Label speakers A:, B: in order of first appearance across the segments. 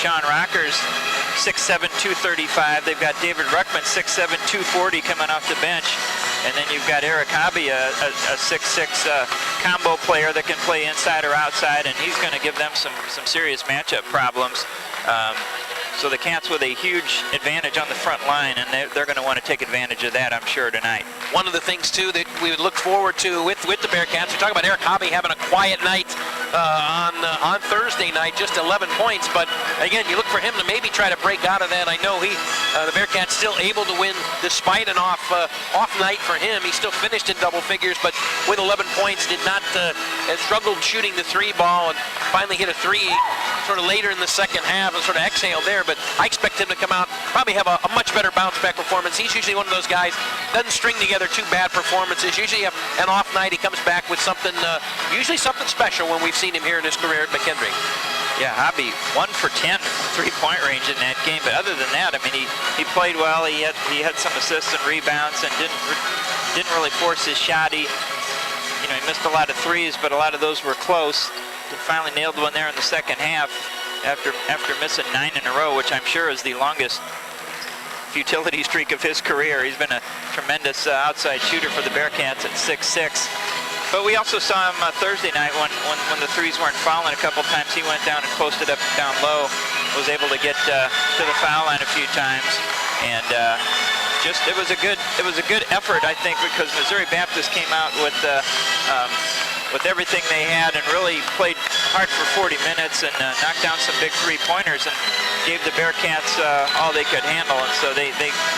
A: Sean Rockers, 6'7", 235. They've got David Ruckman, 6'7", 240 coming off the bench. And then you've got Eric Hobby, a 6'6" combo player that can play inside or outside, and he's going to give them some serious matchup problems. So the Cats with a huge advantage on the front line, and they're going to want to take advantage of that, I'm sure, tonight.
B: One of the things, too, that we would look forward to with the Bearcats, we talk about Eric Hobby having a quiet night on Thursday night, just 11 points. But, again, you look for him to maybe try to break out of that. I know the Bearcats still able to win despite an off night for him. He still finished in double figures, but with 11 points, did not struggled shooting the three ball and finally hit a three sort of later in the second half and sort of exhaled there. But I expect him to come out, probably have a much better bounce-back performance. He's usually one of those guys, doesn't string together two bad performances. Usually an off night, he comes back with something, usually something special when we've seen him here in his career at McKendree.
A: Yeah, Hobby 1 for 10 3-point range in that game. But other than that, I mean, he played well. He had some assists and rebounds and didn't really force his shot. He missed a lot of threes, but a lot of those were close. He finally nailed one there in the second half after missing 9 in a row, which I'm sure is the longest futility streak of his career. He's been a tremendous outside shooter for the Bearcats at 6'6". But we also saw him Thursday night when the threes weren't falling a couple times. He went down and posted up down low, was able to get to the foul line a few times, and it was a good effort, I think, because Missouri Baptist came out with everything they had and really played hard for 40 minutes and knocked down some big three-pointers and gave the Bearcats all they could handle. And so they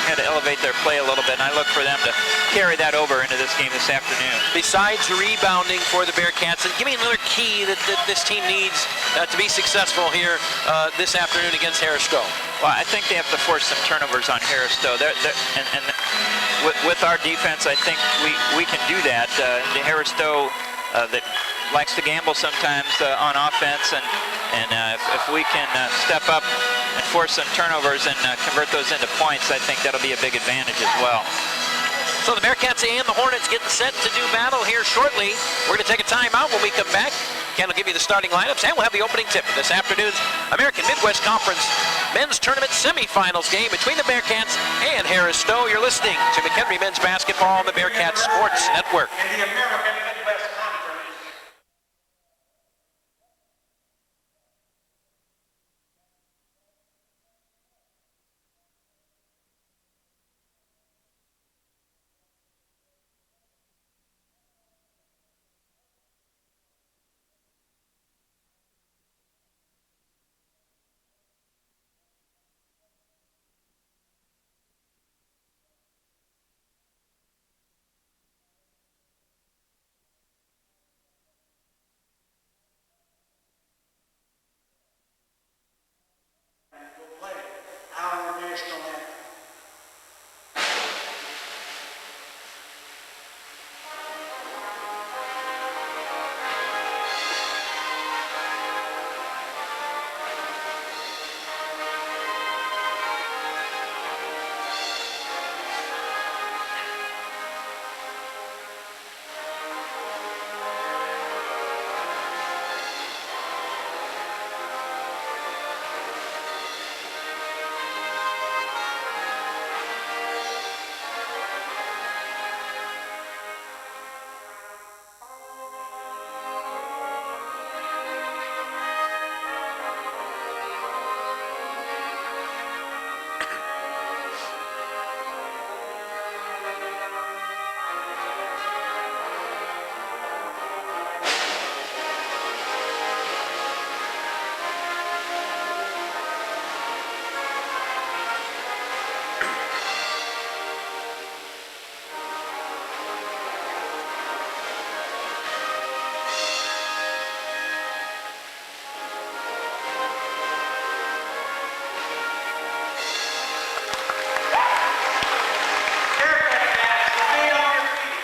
A: had to elevate their play a little bit, and I look for them to carry that over into this game this afternoon.
B: Besides rebounding for the Bearcats, and give me another key that this team needs to be successful here this afternoon against Harris Stowe.
A: Well, I think they have to force some turnovers on Harris Stowe. And with our defense, I think we can do that. The Harris Stowe that likes to gamble sometimes on offense, and if we can step up and force some turnovers and convert those into points, I think that'll be a big advantage as well.
B: So the Bearcats and the Hornets getting set to do battle here shortly. We're going to take a timeout. When we come back, Ken will give you the starting lineups, and we'll have the opening tip of this afternoon's American Midwest Conference Men's Tournament Semifinals game between the Bearcats and Harris Stowe. You're listening to McKendree Men's Basketball on the Bearcats Sports Network.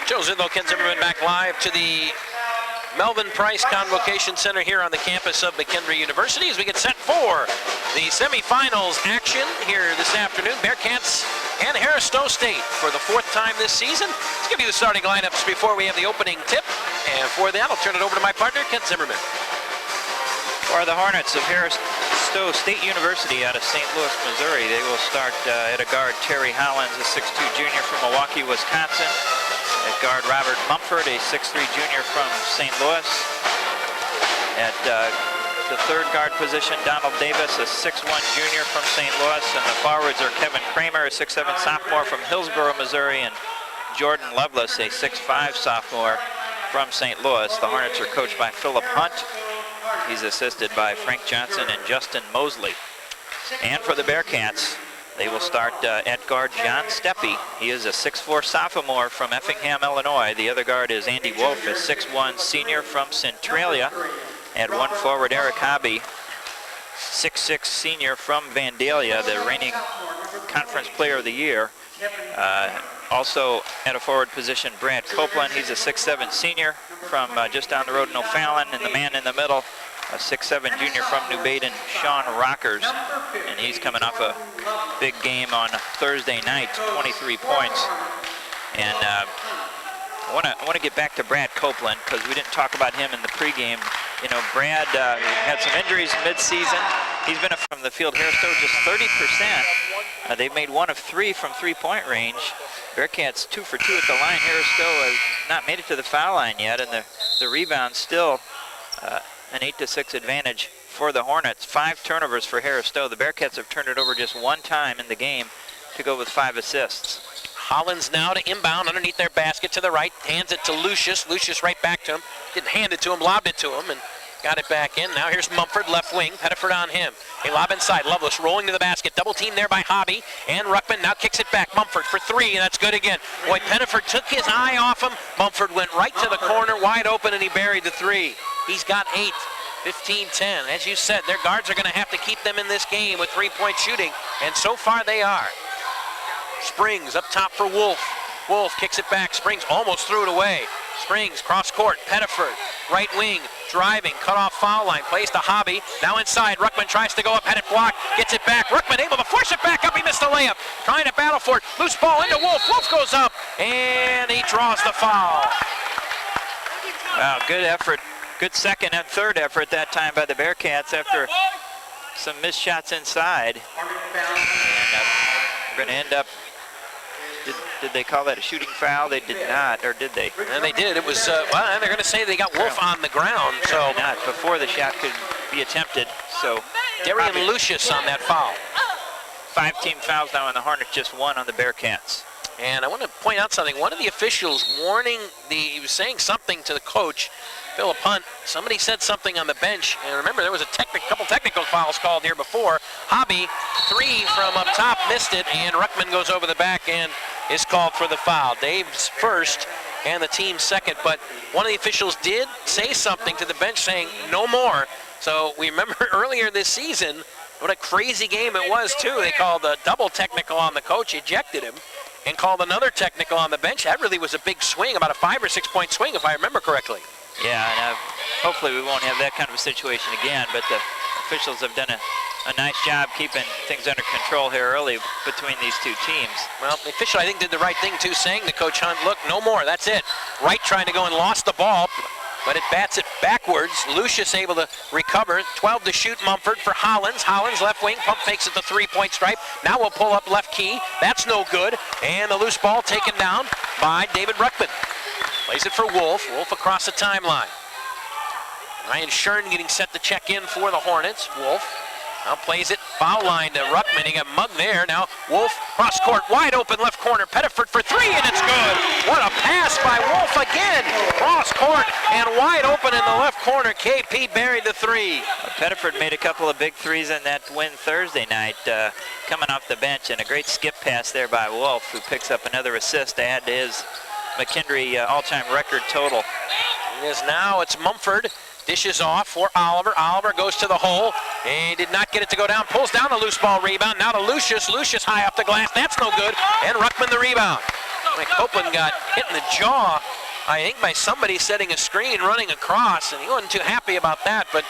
B: Joe Zindel, Ken Zimmerman back live to the Melvin Price Convocation Center here on the campus of McKendree University as we get set for the semifinals action here this afternoon. Bearcats and Harris Stowe State for the fourth time this season. Let's give you the starting lineups before we have the opening tip. And for that, I'll turn it over to my partner, Ken Zimmerman.
A: For the Hornets of Harris Stowe State University out of St. Louis, Missouri. They will start at a guard, Terry Hollins, a 6'2 junior from Milwaukee, Wisconsin. At guard, Robert Mumford, a 6'3 junior from St. Louis. At the third guard position, Donald Davis, a 6'1 junior from St. Louis. And the forwards are Kevin Kramer, a 6'7 sophomore from Hillsborough, Missouri, and Jordan Lovelace, a 6'5 sophomore from St. Louis. The Hornets are coached by Philip Hunt. He's assisted by Frank Johnson and Justin Mosley. And for the Bearcats, they will start at guard John Steppe. He is a 6'4 sophomore from Effingham, Illinois. The other guard is Andy Wolf, a 6'1 senior from Centralia. At one forward, Eric Hobby, 6'6 senior from Vandalia, the reigning Conference Player of the Year. Also at a forward position, Brad Copeland. He's a 6'7 senior from just down the road in O'Fallon. And the man in the middle, a 6'7 junior from New Baden, Sean Rockers. And he's coming off a big game on Thursday night, 23 points. And I want to get back to Brad Copeland because we didn't talk about him in the pregame. You know, Brad had some injuries mid-season. He's been from the field. Harris-Stowe just 30%. They've made 1 of 3 from three-point range. Bearcats 2 for 2 at the line. Harris-Stowe has not made it to the foul line yet, and the rebound still an 8-6 advantage for the Hornets. 5 turnovers for Harris-Stowe. The Bearcats have turned it over just 1 time in the game to go with 5 assists.
B: Hollins now to inbound underneath their basket to the right, hands it to Lucius. Lucius right back to him. Didn't hand it to him, lobbed it to him, and got it back in. Now here's Mumford, left wing. Pettiford on him. A lob inside. Lovelace rolling to the basket. Double team there by Hobby. And Ruckman now kicks it back. Mumford for 3, and that's good again. Boy, Pettiford took his eye off him. Mumford went right to the corner, wide open, and he buried the 3. He's got 8. 15-10. As you said, their guards are going to have to keep them in this game with 3-point shooting, and so far they are. Springs up top for Wolf. Wolf kicks it back. Springs almost threw it away. Springs cross court. Pettiford right wing driving, cut off foul line, plays to Hobby. Now inside, Ruckman tries to go up, had it blocked, gets it back. Ruckman able to force it back up. He missed the layup. Trying to battle for it. Loose ball into Wolf. Wolf goes up and he draws the foul.
A: Wow, good effort. Good second and third effort that time by the Bearcats after some missed shots inside. And we're going to end up, did they call that a shooting foul? They did not, or did they?
B: And they did. It was, well, they're going to say they got Wolf on the ground. So
A: not before the shot could be attempted. So
B: Darian Lucius on that foul.
A: 5 team fouls now, and the Hornets just 1 on the Bearcats.
B: And I want to point out something. One of the officials he was saying something to the coach, Philip Hunt. Somebody said something on the bench, and remember there was a couple technical fouls called here before. Hobby, 3 from up top, missed it, and Ruckman goes over the back and is called for the foul. Dave's first and the team second, but one of the officials did say something to the bench saying no more. So we remember earlier this season what a crazy game it was too. They called a double technical on the coach, ejected him, and called another technical on the bench. That really was a big swing, about a 5 or 6 point swing if I remember correctly.
A: Yeah, and hopefully we won't have that kind of a situation again, but the officials have done a nice job keeping things under control here early between these two teams.
B: Well, the official I think did the right thing too, saying to Coach Hunt, look, no more, that's it. Wright trying to go and lost the ball, but it bats it backwards. Lucius able to recover. 12 to shoot. Mumford for Hollins. Hollins left wing, pump fakes at the 3-point stripe. Now we'll pull up left key. That's no good. And the loose ball taken down by David Ruckman. Plays it for Wolf. Wolf across the timeline. Ryan Shern getting set to check in for the Hornets. Wolf now plays it foul line to Ruckman. He got mugged there. Now Wolf cross court, wide open left corner. Pettiford for 3, and it's good. What a pass by Wolf again. Cross court and wide open in the left corner. KP buried the 3.
A: Pettiford made a couple of big threes in that win Thursday night, coming off the bench, and a great skip pass there by Wolf, who picks up another assist to add to his McKendree all-time record total.
B: It's Mumford. Dishes off for Oliver. Oliver goes to the hole. He did not get it to go down. Pulls down a loose ball rebound. Now to Lucius. Lucius high up the glass. That's no good. And Ruckman the rebound. Copeland got hit in the jaw, I think, by somebody setting a screen running across, and he wasn't too happy about that, but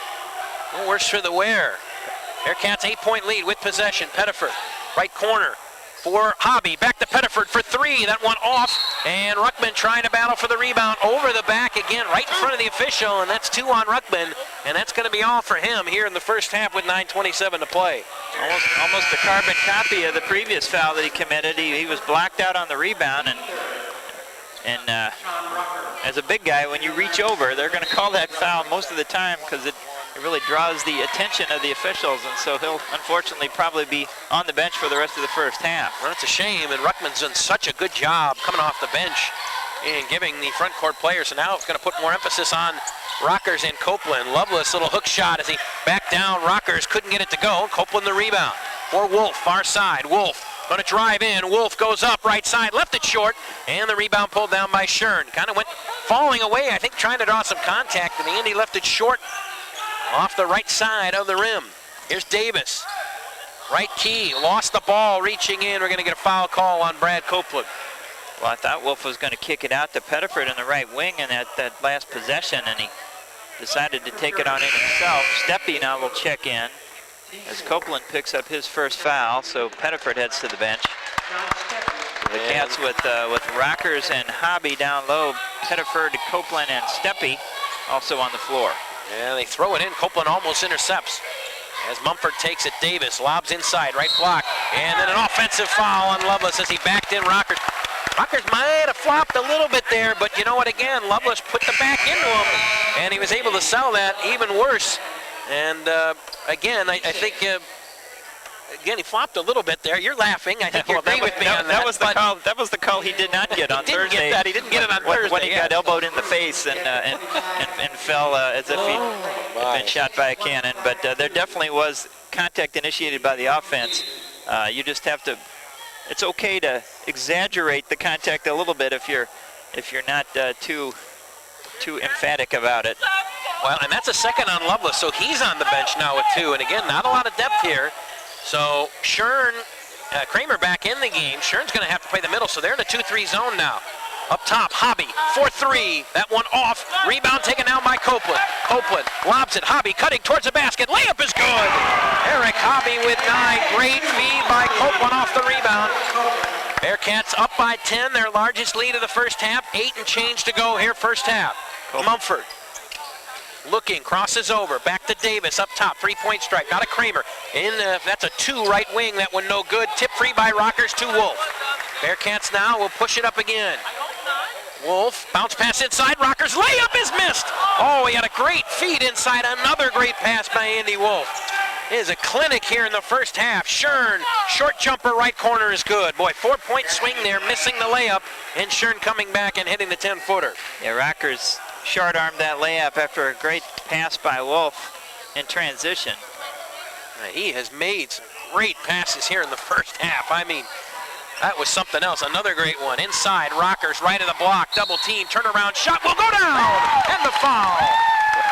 B: no worse for the wear. Bearcats 8-point lead with possession. Pettiford, right corner. for Hobby. Back to Pettiford for 3. That one off. And Ruckman trying to battle for the rebound over the back again, right in front of the official. And that's 2 on Ruckman. And that's going to be all for him here in the first half with 9:27 to play.
A: Almost a carbon copy of the previous foul that he committed. He was blocked out on the rebound, and as a big guy, when you reach over, they're going to call that foul most of the time because it really draws the attention of the officials, and so he'll unfortunately probably be on the bench for the rest of the first half.
B: Well, that's a shame, and Ruckman's done such a good job coming off the bench and giving the front court players. So now it's going to put more emphasis on Rockers and Copeland. Loveless little hook shot as he backed down. Rockers couldn't get it to go. Copeland the rebound for Wolf, far side. Wolf going to drive in. Wolf goes up right side, left it short, and the rebound pulled down by Schern. Kind of went falling away, I think, trying to draw some contact, and Andy left it short off the right side of the rim. Here's Davis. Right key, lost the ball, reaching in. We're going to get a foul call on Brad Copeland.
A: Well, I thought Wolf was going to kick it out to Pettiford in the right wing in that last possession, and he decided to take it on in himself. Steppe now will check in as Copeland picks up his first foul, so Pettiford heads to the bench. The Cats with Rockers and Hobby down low. Pettiford, Copeland, and Steppe also on the floor.
B: Yeah, they throw it in. Copeland almost intercepts. As Mumford takes it, Davis lobs inside, right block. And then an offensive foul on Loveless as he backed in Rockers. Rockers might have flopped a little bit there, but you know what, again, Loveless put the back into him, and he was able to sell that even worse. And again, I think, again, he flopped a little bit there. You're laughing. I think you agree with me on that.
A: That was the call he did not get on Thursday.
B: He didn't get it on Thursday.
A: When he got elbowed in the face and fell as if he'd been shot by a cannon. But there definitely was contact initiated by the offense. You just have to. It's okay to exaggerate the contact a little bit if you're not too emphatic about it.
B: Well, and that's a second on Loveless, so he's on the bench now with 2. And again, not a lot of depth here. So Schern, Kramer back in the game. Schern's going to have to play the middle, so they're in a 2-3 zone now. Up top, Hobby, 4-3. That one off. Rebound taken down by Copeland. Copeland lobs it. Hobby cutting towards the basket. Layup is good. Eric Hobby with 9. Great feed by Copeland off the rebound. Bearcats up by 10, their largest lead of the first half. 8 and change to go here, first half. Mumford looking, crosses over, back to Davis up top, 3-point strike, not a Kramer. That's a 2 right wing, that one no good. Tip free by Rockers to Wolf. Bearcats now will push it up again. Wolf, bounce pass inside, Rockers, layup is missed. Oh, he had a great feed inside, another great pass by Andy Wolf. It is a clinic here in the first half. Schern, short jumper, right corner is good. Boy, 4-point swing there, missing the layup, and Schern coming back and hitting the 10-footer.
A: Yeah, Rockers short-armed that layup after a great pass by Wolf in transition.
B: He has made some great passes here in the first half. I mean, that was something else. Another great one. Inside, Rockers, right of the block, double team, turnaround shot will go down, and the foul.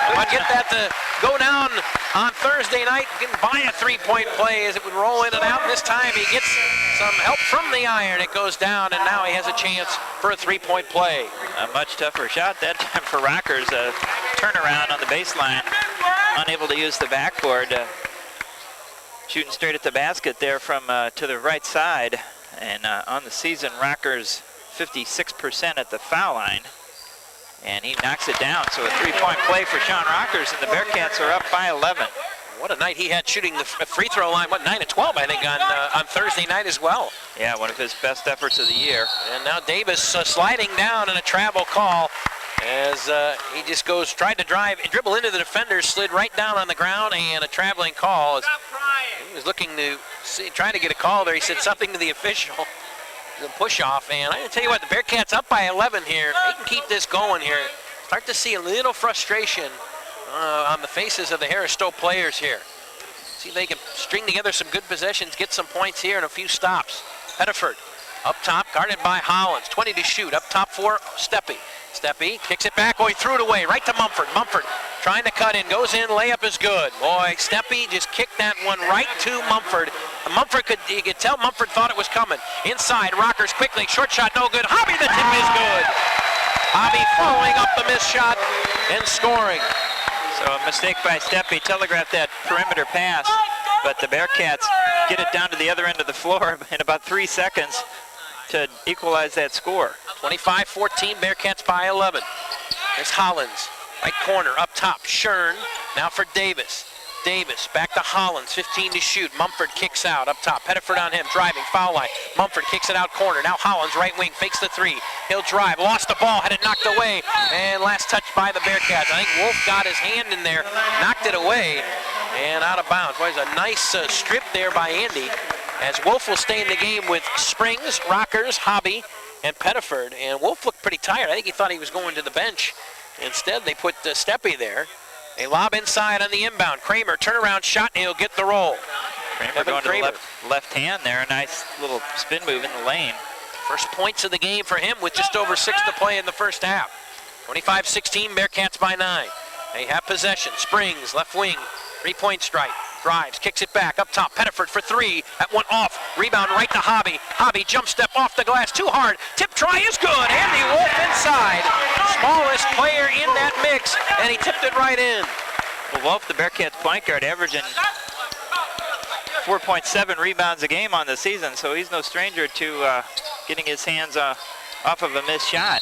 B: Couldn't get that to go down on Thursday night. Didn't buy a 3-point play as it would roll in and out. This time he gets some help from the iron. It goes down, and now he has a chance for a 3-point play.
A: A much tougher shot that time for Rockers. A turnaround on the baseline. Unable to use the backboard. Shooting straight at the basket there from to the right side. And on the season, Rockers 56% at the foul line. And he knocks it down, so a 3-point play for Sean Rockers, and the Bearcats are up by 11.
B: What a night he had shooting the free throw line, 9 of 12, I think, on Thursday night as well.
A: Yeah, one of his best efforts of the year.
B: And now Davis sliding down in a travel call as he just tried to dribble into the defender, slid right down on the ground, and a traveling call. He was looking to trying to get a call there. He said something to the official. The push off, and I tell you what, the Bearcats up by 11 here. They can keep this going here. Start to see a little frustration on the faces of the Harris Stowe players here. See if they can string together some good possessions, get some points here and a few stops. Pettiford up top, guarded by Hollins. 20 to shoot. Up top for Steppe. Steppe kicks it back. Oh, he threw it away. Right to Mumford. Mumford trying to cut in. Goes in. Layup is good. Boy, Steppe just kicked that one right to Mumford. You could tell Mumford thought it was coming. Inside, Rockers quickly. Short shot, no good. Hobby, the tip is good. Hobby following up the missed shot and scoring.
A: So a mistake by Steppe telegraphed that perimeter pass. but the Bearcats get it down to the other end of the floor in about 3 seconds to equalize that score.
B: 25-14, Bearcats by 11. There's Hollins, right corner, up top, Shern, now for Davis. Davis back to Hollins, 15 to shoot. Mumford kicks out up top. Pettiford on him, driving, foul line. Mumford kicks it out corner. Now Hollins, right wing, fakes the three. He'll drive, lost the ball, had it knocked away, and last touch by the Bearcats. I think Wolf got his hand in there, knocked it away, and out of bounds. Well, there's a nice strip there by Andy, as Wolf will stay in the game with Springs, Rockers, Hobby, and Pettiford. And Wolf looked pretty tired. I think he thought he was going to the bench. Instead, they put Steppe there. A lob inside on the inbound. Kramer, turnaround shot, and he'll get the roll.
A: Kramer going to the left hand there. A nice little spin move in the lane.
B: First points of the game for him with just over 6 to play in the first half. 25-16, Bearcats by 9. They have possession. Springs, left wing, 3-point strike. Drives, kicks it back, up top. Pettiford for 3. That one off. Rebound right to Hobby. Hobby jump step off the glass, too hard. Tip try is good. Andy Wolf inside. Smallest player in that mix, and he tipped it right in.
A: Well, Wolf, the Bearcats point guard, averaging 4.7 rebounds a game on the season, so he's no stranger to getting his hands off of a missed shot.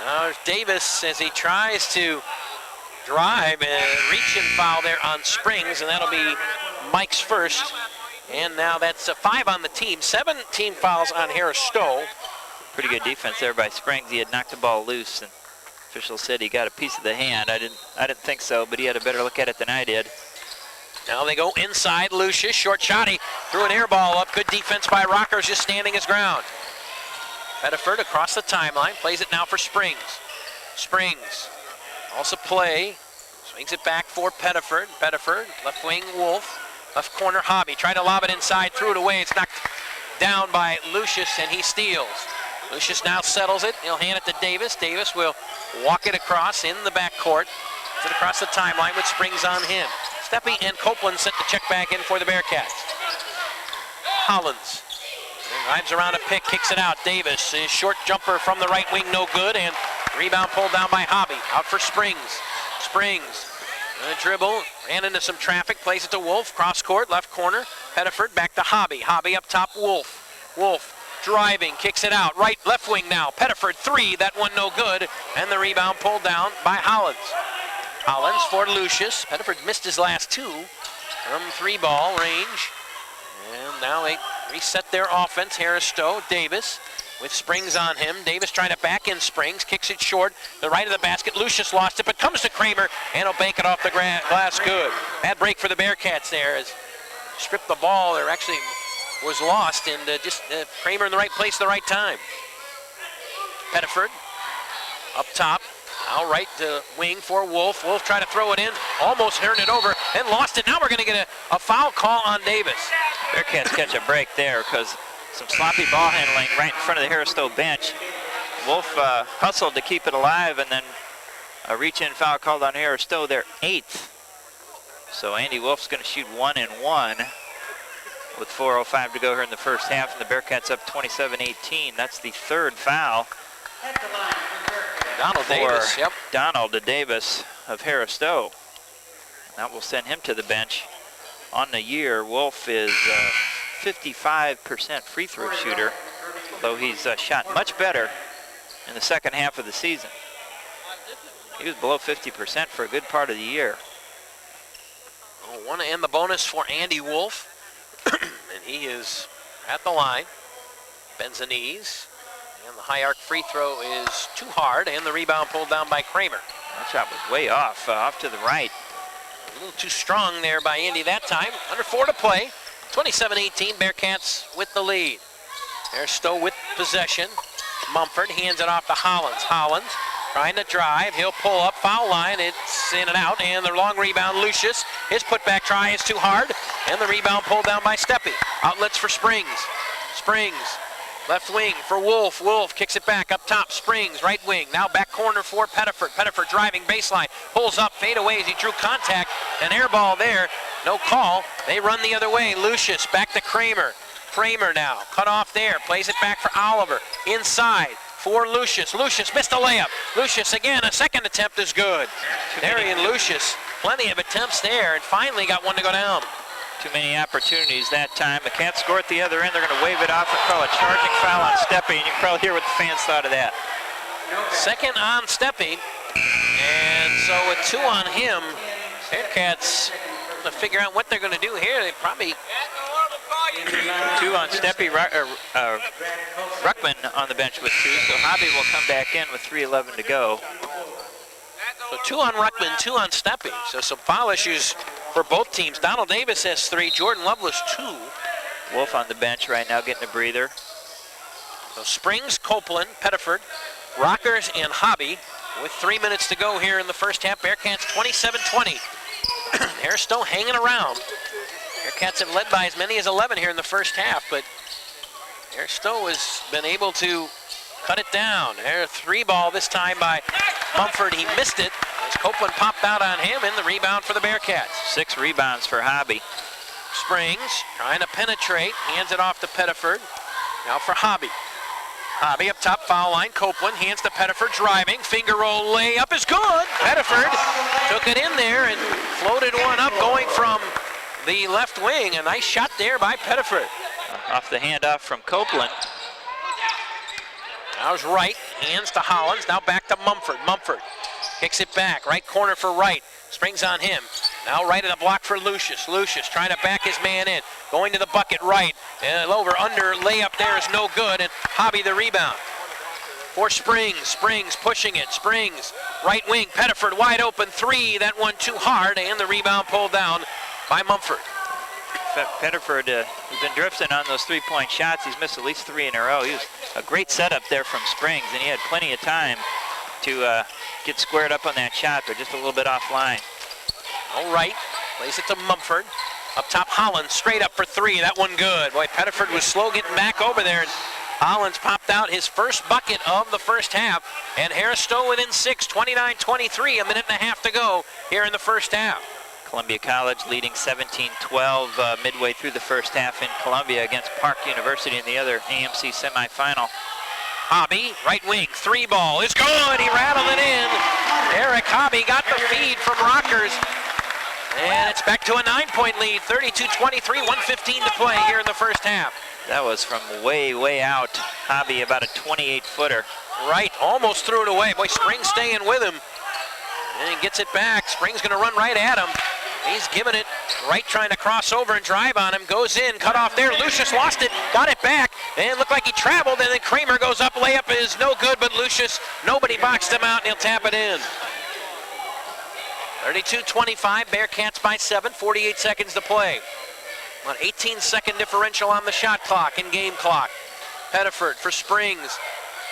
B: Now there's Davis as he tries to drive and reach and foul there on Springs, and that'll be Mike's first. And now that's 5 on the team, 17 fouls on Harris Stowe.
A: Pretty good defense there by Springs. He had knocked the ball loose, and officials said he got a piece of the hand. I didn't think so, but he had a better look at it than I did.
B: Now they go inside. Lucius, short shot. He threw an air ball up. Good defense by Rockers, just standing his ground. Pettiford across the timeline, plays it now for Springs. Springs, also play, swings it back for Pettiford. Pettiford, left wing, Wolf. Left corner, Hobby. Tried to lob it inside, threw it away. It's knocked down by Lucius, and he steals. Lucius now settles it. He'll hand it to Davis. Davis will walk it across in the backcourt. It across the timeline with Springs on him. Steppe and Copeland sent the check back in for the Bearcats. Hollins drives around a pick, kicks it out. Davis, his short jumper from the right wing, no good, and rebound pulled down by Hobby. Out for Springs. Springs, dribble, ran into some traffic, plays it to Wolf, cross court, left corner. Pettiford back to Hobby. Hobby up top, Wolf. Wolf driving, kicks it out. Right, left wing now. Pettiford 3, that one no good, and the rebound pulled down by Hollins. Hollins for Lucius. Pettiford missed his last 2 from 3-ball range. And now they reset their offense. Harris Stowe, Davis with Springs on him. Davis trying to back in Springs, kicks it short, the right of the basket. Lucius lost it, but comes to Kramer, and he'll bank it off the glass good. Bad break for the Bearcats there as stripped the ball. There actually was lost, and just Kramer in the right place at the right time. Pettiford up top. Now right to wing for Wolf. Wolf tried to throw it in, almost turned it over, and lost it. Now we're going to get a foul call on Davis.
A: Bearcats catch a break there because some sloppy ball handling right in front of the Harris Stowe bench. Wolf hustled to keep it alive, and then a reach-in foul called on Harris Stowe, their 8th. So Andy Wolf's going to shoot 1 and 1 with 4:05 to go here in the first half, and the Bearcats up 27-18. That's the 3rd foul.
B: Donald Davis, yep.
A: Donald Davis of Harris Stowe. That will send him to the bench. On the year, Wolf is 55% free throw shooter, although he's shot much better in the second half of the season. He was below 50% for a good part of the year.
B: Oh, want to end the bonus for Andy Wolf, and he is at the line, bends the knees. And the high arc free throw is too hard, and the rebound pulled down by Kramer.
A: That shot was way off to the right.
B: A little too strong there by Andy that time. Under 4 to play. 27-18, Bearcats with the lead. There's Stowe with possession. Mumford hands it off to Hollins. Hollins trying to drive. He'll pull up, foul line. It's in and out, and the long rebound, Lucius. His putback try is too hard, and the rebound pulled down by Steppe. Outlets for Springs. Springs. Left wing for Wolf. Wolf kicks it back up top. Springs, right wing. Now back corner for Pettiford. Pettiford driving baseline. Pulls up, fade away as he drew contact. An air ball there. No call. They run the other way. Lucius back to Kramer. Kramer now. Cut off there. Plays it back for Oliver. Inside for Lucius. Lucius missed a layup. Lucius again. A second attempt is good. Darian Lucius. Plenty of attempts there, and finally got one to go down.
A: Too many opportunities that time. They can't score at the other end. They're going to wave it off and call a charging foul on Steppe, and you can probably hear what the fans thought of that.
B: Second on Steppe, and so with 2 on him, Bearcats to figure out what they're going to do here. They probably
A: 2 on Steppe. Ruckman on the bench with 2, so Hobby will come back in with 3:11 to go.
B: So 2 on Ruckman, 2 on Steppe. So some foul issues for both teams. Donald Davis has 3, Jordan Lovelace 2.
A: Wolf on the bench right now getting a breather.
B: So Springs, Copeland, Pettiford, Rockers, and Hobby with 3 minutes to go here in the first half. Bearcats 27-20. They're still hanging around. Bearcats have led by as many as 11 here in the first half, but Stowe has been able to cut it down. There's a 3-ball this time by Mumford. He missed it as Copeland popped out on him, and the rebound for the Bearcats.
A: 6 rebounds for Hobby.
B: Springs trying to penetrate, hands it off to Pettiford. Now for Hobby. Hobby up top, foul line. Copeland hands to Pettiford, driving. Finger roll layup is good. Pettiford took it in there and floated one up going from the left wing. A nice shot there by Pettiford.
A: Off the handoff from Copeland.
B: Now's Wright, hands to Hollins, now back to Mumford. Mumford kicks it back, right corner for Wright. Springs on him. Now right at the block for Lucius. Lucius trying to back his man in. Going to the bucket, right. And over, under, layup there is no good, and Hobby the rebound. For Springs. Springs pushing it. Springs, right wing, Pettiford wide open 3. That one too hard, and the rebound pulled down by Mumford.
A: Pettiford has been drifting on those 3-point shots. He's missed at least 3 in a row. He was a great setup there from Springs, and he had plenty of time to get squared up on that shot, but just a little bit offline.
B: All right, plays it to Mumford. Up top, Hollins straight up for 3. That one good. Boy, Pettiford was slow getting back over there, and Hollins popped out his first bucket of the first half, and Harris Stowe within 6, 29-23, a minute and a half to go here in the first half.
A: Columbia College leading 17-12 midway through the first half in Columbia against Park University in the other AMC semifinal.
B: Hobby, right wing, 3-ball is good. He rattled it in. Eric Hobby got the feed from Rockers. And it's back to a 9-point lead, 32-23, 1:15 to play here in the first half.
A: That was from way, way out. Hobby about a 28-footer.
B: Right, almost threw it away. Boy, Springs staying with him. And he gets it back. Springs gonna run right at him. He's giving it right, trying to cross over and drive on him. Goes in, cut off there. Lucius lost it, got it back, and looked like he traveled, and then Kramer goes up. Layup is no good, but Lucius, nobody boxed him out, and he'll tap it in. 32-25, Bearcats by 7, 48 seconds to play. An 18-second differential on the shot clock and game clock. Pettiford for Springs.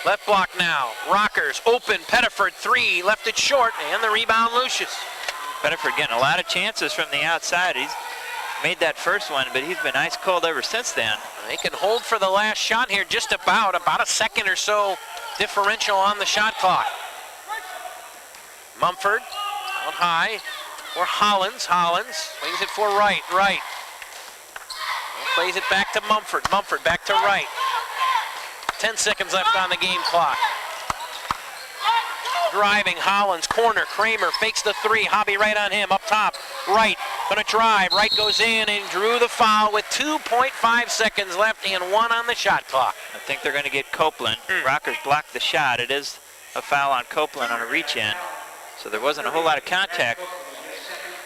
B: Left block now. Rockers open. Pettiford 3, left it short, and the rebound Lucius.
A: Pettiford getting a lot of chances from the outside. He's made that first one, but he's been ice cold ever since then.
B: They can hold for the last shot here, just about a second or so differential on the shot clock. Mumford out high for Hollins. Hollins plays it for Wright. Wright plays it back to Mumford. Mumford back to Wright. 10 seconds left on the game clock. Driving, Hollins, corner, Kramer fakes the 3, Hobby right on him, up top, Wright, gonna drive, Wright goes in and drew the foul with 2.5 seconds left and 1 on the shot clock.
A: I think they're gonna get Copeland. Rockers blocked the shot. It is a foul on Copeland on a reach in. So there wasn't a whole lot of contact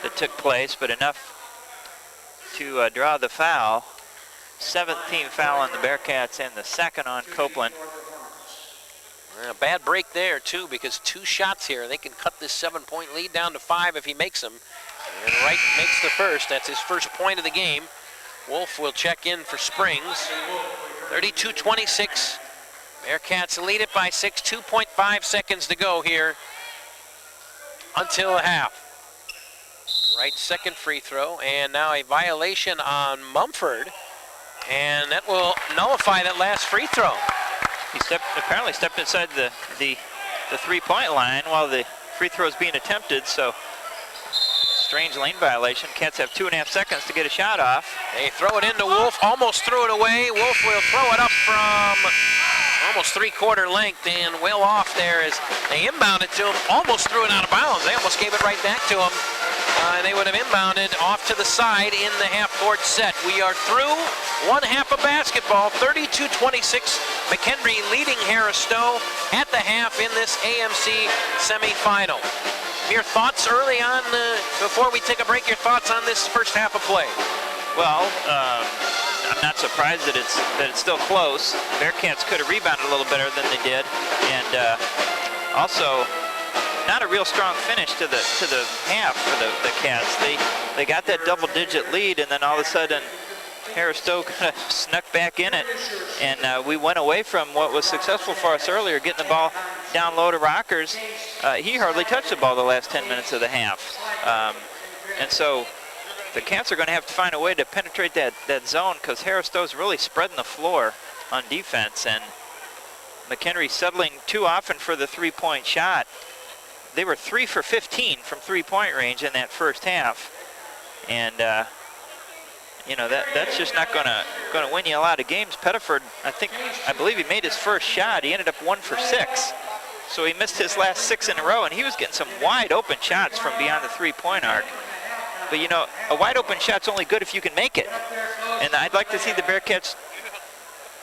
A: that took place, but enough to draw the foul. 7th team foul on the Bearcats and the second on Copeland.
B: A bad break there too, because 2 shots here. They can cut this 7-point lead down to 5 if he makes them. And Wright makes the first. That's his first point of the game. Wolf will check in for Springs. 32-26. Bearcats lead it by 6. 2.5 seconds to go here until the half. Wright's second free throw, and now a violation on Mumford, and that will nullify that last free throw.
A: He apparently stepped inside the 3-point line while the free throw is being attempted, so strange lane violation. Cats have 2.5 seconds to get a shot off.
B: They throw it into Wolf, almost threw it away. Wolf will throw it up from almost 3/4 length and well off there as they inbound it to him, almost threw it out of bounds. They almost gave it right back to him. They would have inbounded off to the side in the half-court set. We are through one half of basketball, 32-26. McKendree leading Harris Stowe at the half in this AMC semifinal. Your thoughts early on, before we take a break, your thoughts on this first half of play?
A: Well, I'm not surprised that it's still close. Bearcats could have rebounded a little better than they did, and also not a real strong finish to the half for the Cats. They got that double-digit lead, and then all of a sudden Harris Stowe kind of snuck back in it, and we went away from what was successful for us earlier, getting the ball down low to Rockers. He hardly touched the ball the last 10 minutes of the half, and so the Cats are going to have to find a way to penetrate that zone, because Harris Stowe's really spreading the floor on defense, and McKendree settling too often for the three-point shot. They were 3 for 15 from three-point range in that first half, and you know, that's just not going to win you a lot of games. Pettiford, I believe he made his first shot. He ended up 1 for 6, so he missed his last 6 in a row, and he was getting some wide-open shots from beyond the three-point arc. But you know, a wide-open shot's only good if you can make it, and I'd like to see the Bearcats,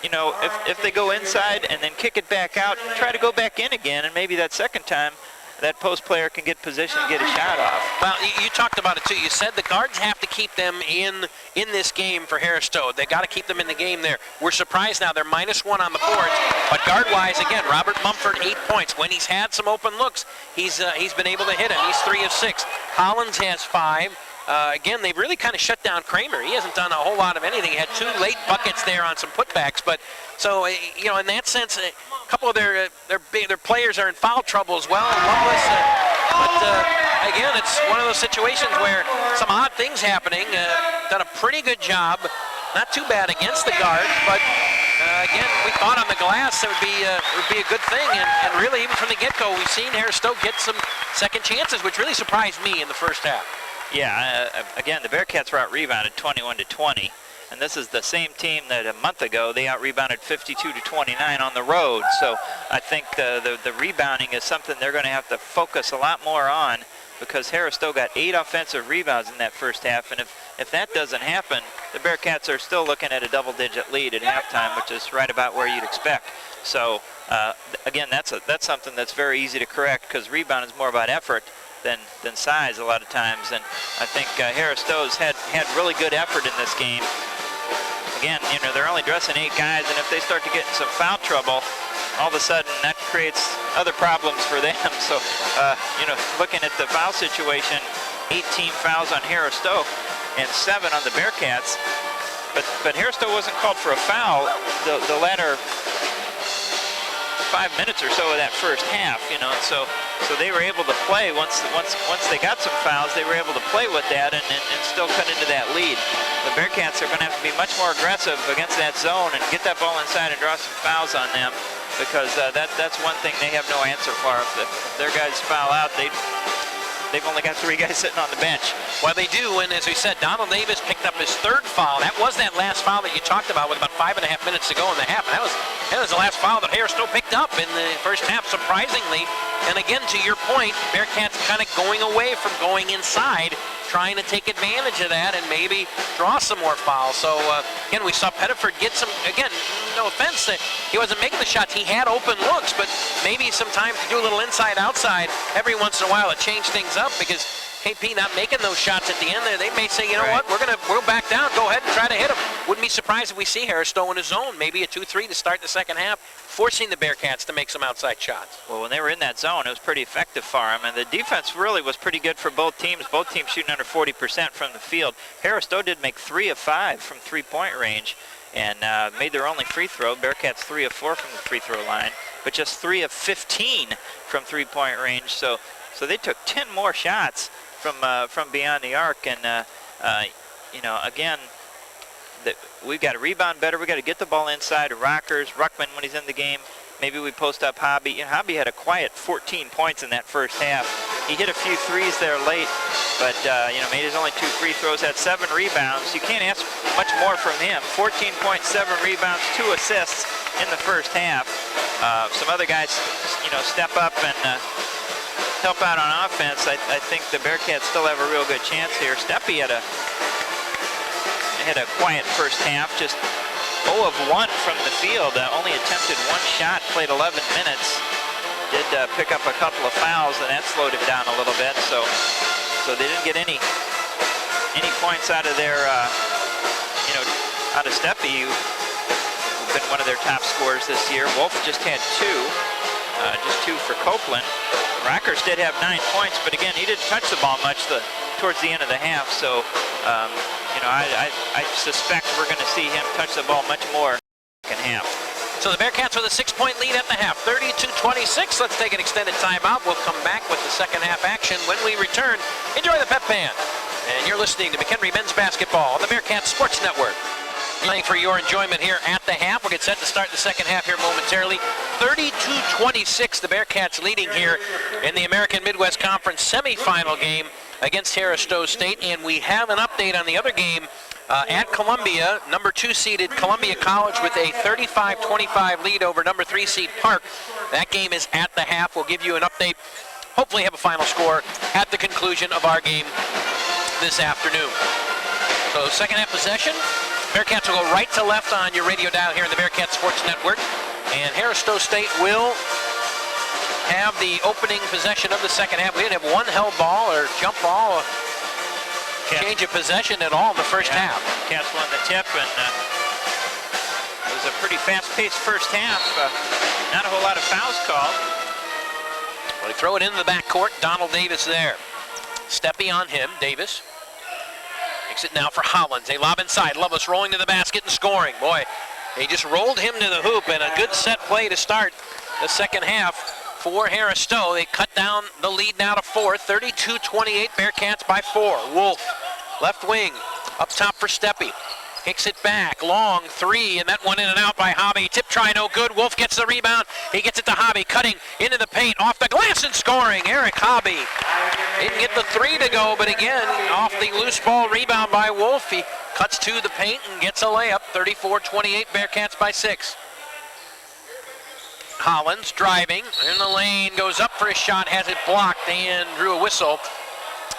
A: you know, if they go inside and then kick it back out, try to go back in again, and maybe that second time that post player can get position and get a shot off.
B: Well, you talked about it too. You said the guards have to keep them in this game for Harris Stowe. They got to keep them in the game there. We're surprised now they're -1 on the boards, but guard-wise, again, Robert Mumford 8 points. When he's had some open looks, he's been able to hit him. He's 3 of 6. Collins has 5. Again, they've really kind of shut down Kramer. He hasn't done a whole lot of anything. He had 2 late buckets there on some putbacks, but so you know, in that sense, a couple of their players are in foul trouble as well. Loveless, but again, it's one of those situations where some odd things happening. Done a pretty good job, not too bad against the guard, but again, we thought on the glass it would be a good thing, and really even from the get-go, we've seen Harris Stowe get some second chances, which really surprised me in the first half.
A: Yeah, again, the Bearcats were out-rebounded 21-20, and this is the same team that a month ago they out-rebounded 52-29 on the road. So I think the rebounding is something they're going to have to focus a lot more on, because Harris Stowe got 8 offensive rebounds in that first half, and if that doesn't happen, the Bearcats are still looking at a double-digit lead at halftime, which is right about where you'd expect. So again, that's something that's very easy to correct, because rebound is more about effort than size a lot of times, and I think Harris Stowe's had really good effort in this game. Again, you know, they're only dressing 8 guys, and if they start to get in some foul trouble, all of a sudden that creates other problems for them. So, you know, looking at the foul situation, 18 fouls on Harris Stowe and 7 on the Bearcats, but Harris Stowe wasn't called for a foul the latter 5 minutes or so of that first half, you know, so they were able to play once they got some fouls. They were able to play with that and still cut into that lead. The Bearcats are going to have to be much more aggressive against that zone and get that ball inside and draw some fouls on them, because that's one thing they have no answer for. If their guys foul out, they've only got 3 guys sitting on the bench.
B: Well, they do, and as we said, Donald Davis picked up his 3rd foul. That was that last foul that you talked about with about 5.5 minutes to go in the half. And that was the last foul that Harris Stowe picked up in the first half, surprisingly. And again, to your point, Bearcats kind of going away from going inside, trying to take advantage of that and maybe draw some more fouls. So again, we saw Pettiford get some, again, no offense, he wasn't making the shots. He had open looks, but maybe sometimes to do a little inside-outside every once in a while to change things up, because KP not making those shots at the end there, they may say, you know what, we'll back down, go ahead and try to hit him. Wouldn't be surprised if we see Harris Stowe in his zone, maybe a 2-3 to start the second half, forcing the Bearcats to make some outside shots.
A: Well, when they were in that zone, it was pretty effective for them, and the defense really was pretty good for both teams shooting under 40% from the field. Harris Stowe did make 3 of 5 from three-point range, and made their only free throw. Bearcats 3 of 4 from the free throw line, but just 3 of 15 from three-point range. So they took 10 more shots from beyond the arc, and you know, again, we've got to rebound better. We've got to get the ball inside to Rockers. Ruckman, when he's in the game, maybe we post up Hobby. You know, Hobby had a quiet 14 points in that first half. He hit a few threes there late, but you know, made his only 2 free throws, had 7 rebounds. You can't ask much more from him. 14 points, 7 rebounds, 2 assists in the first half. Some other guys, you know, step up and help out on offense, I think the Bearcats still have a real good chance here. Steppe had a quiet first half, just 0 of 1 from the field. Only attempted 1 shot, played 11 minutes. Did pick up a couple of fouls, and that slowed him down a little bit. So they didn't get any points out of their, out of Steppe, who's been one of their top scorers this year. Wolf just had 2, just 2 for Copeland. Rockers did have 9 points, but again, he didn't touch the ball much towards the end of the half. So, I suspect we're going to see him touch the ball much more in half.
B: So the Bearcats with a 6-point lead at the half, 32-26. Let's take an extended timeout. We'll come back with the second half action when we return. Enjoy the pep band. And you're listening to McKendree Men's Basketball on the Bearcats Sports Network. Playing for your enjoyment here at the half. We'll get set to start the second half here momentarily. 32-26, the Bearcats leading here in the American Midwest Conference semifinal game against Stowe State. And we have an update on the other game at Columbia. Number 2 seeded Columbia College with a 35-25 lead over number 3 seed Park. That game is at the half. We'll give you an update. Hopefully have a final score at the conclusion of our game this afternoon. So second half possession. Bearcats will go right to left on your radio dial here in the Bearcats Sports Network. And Stowe State will have the opening possession of the second half. We didn't have one held ball or jump ball, change of possession at all in the first half.
A: Cats won the tip, and it was a pretty fast-paced first half. Not a whole lot of fouls called.
B: Well, they throw it into the backcourt. Donald Davis there. Steppe on him. Davis takes it now for Hollins. They lob inside. Loveless rolling to the basket and scoring. Boy, they just rolled him to the hoop, and a good set play to start the second half for Stowe. They cut down the lead now to 4. 32-28, Bearcats by 4. Wolf, left wing, up top for Steppe. Kicks it back, long 3, and that one in and out by Hobby. Tip try, no good. Wolf gets the rebound. He gets it to Hobby, cutting into the paint, off the glass and scoring. Eric Hobby didn't get the 3 to go, but again, off the loose ball rebound by Wolf. He cuts to the paint and gets a layup. 34-28, Bearcats by 6. Hollins driving in the lane, goes up for a shot, has it blocked, and drew a whistle.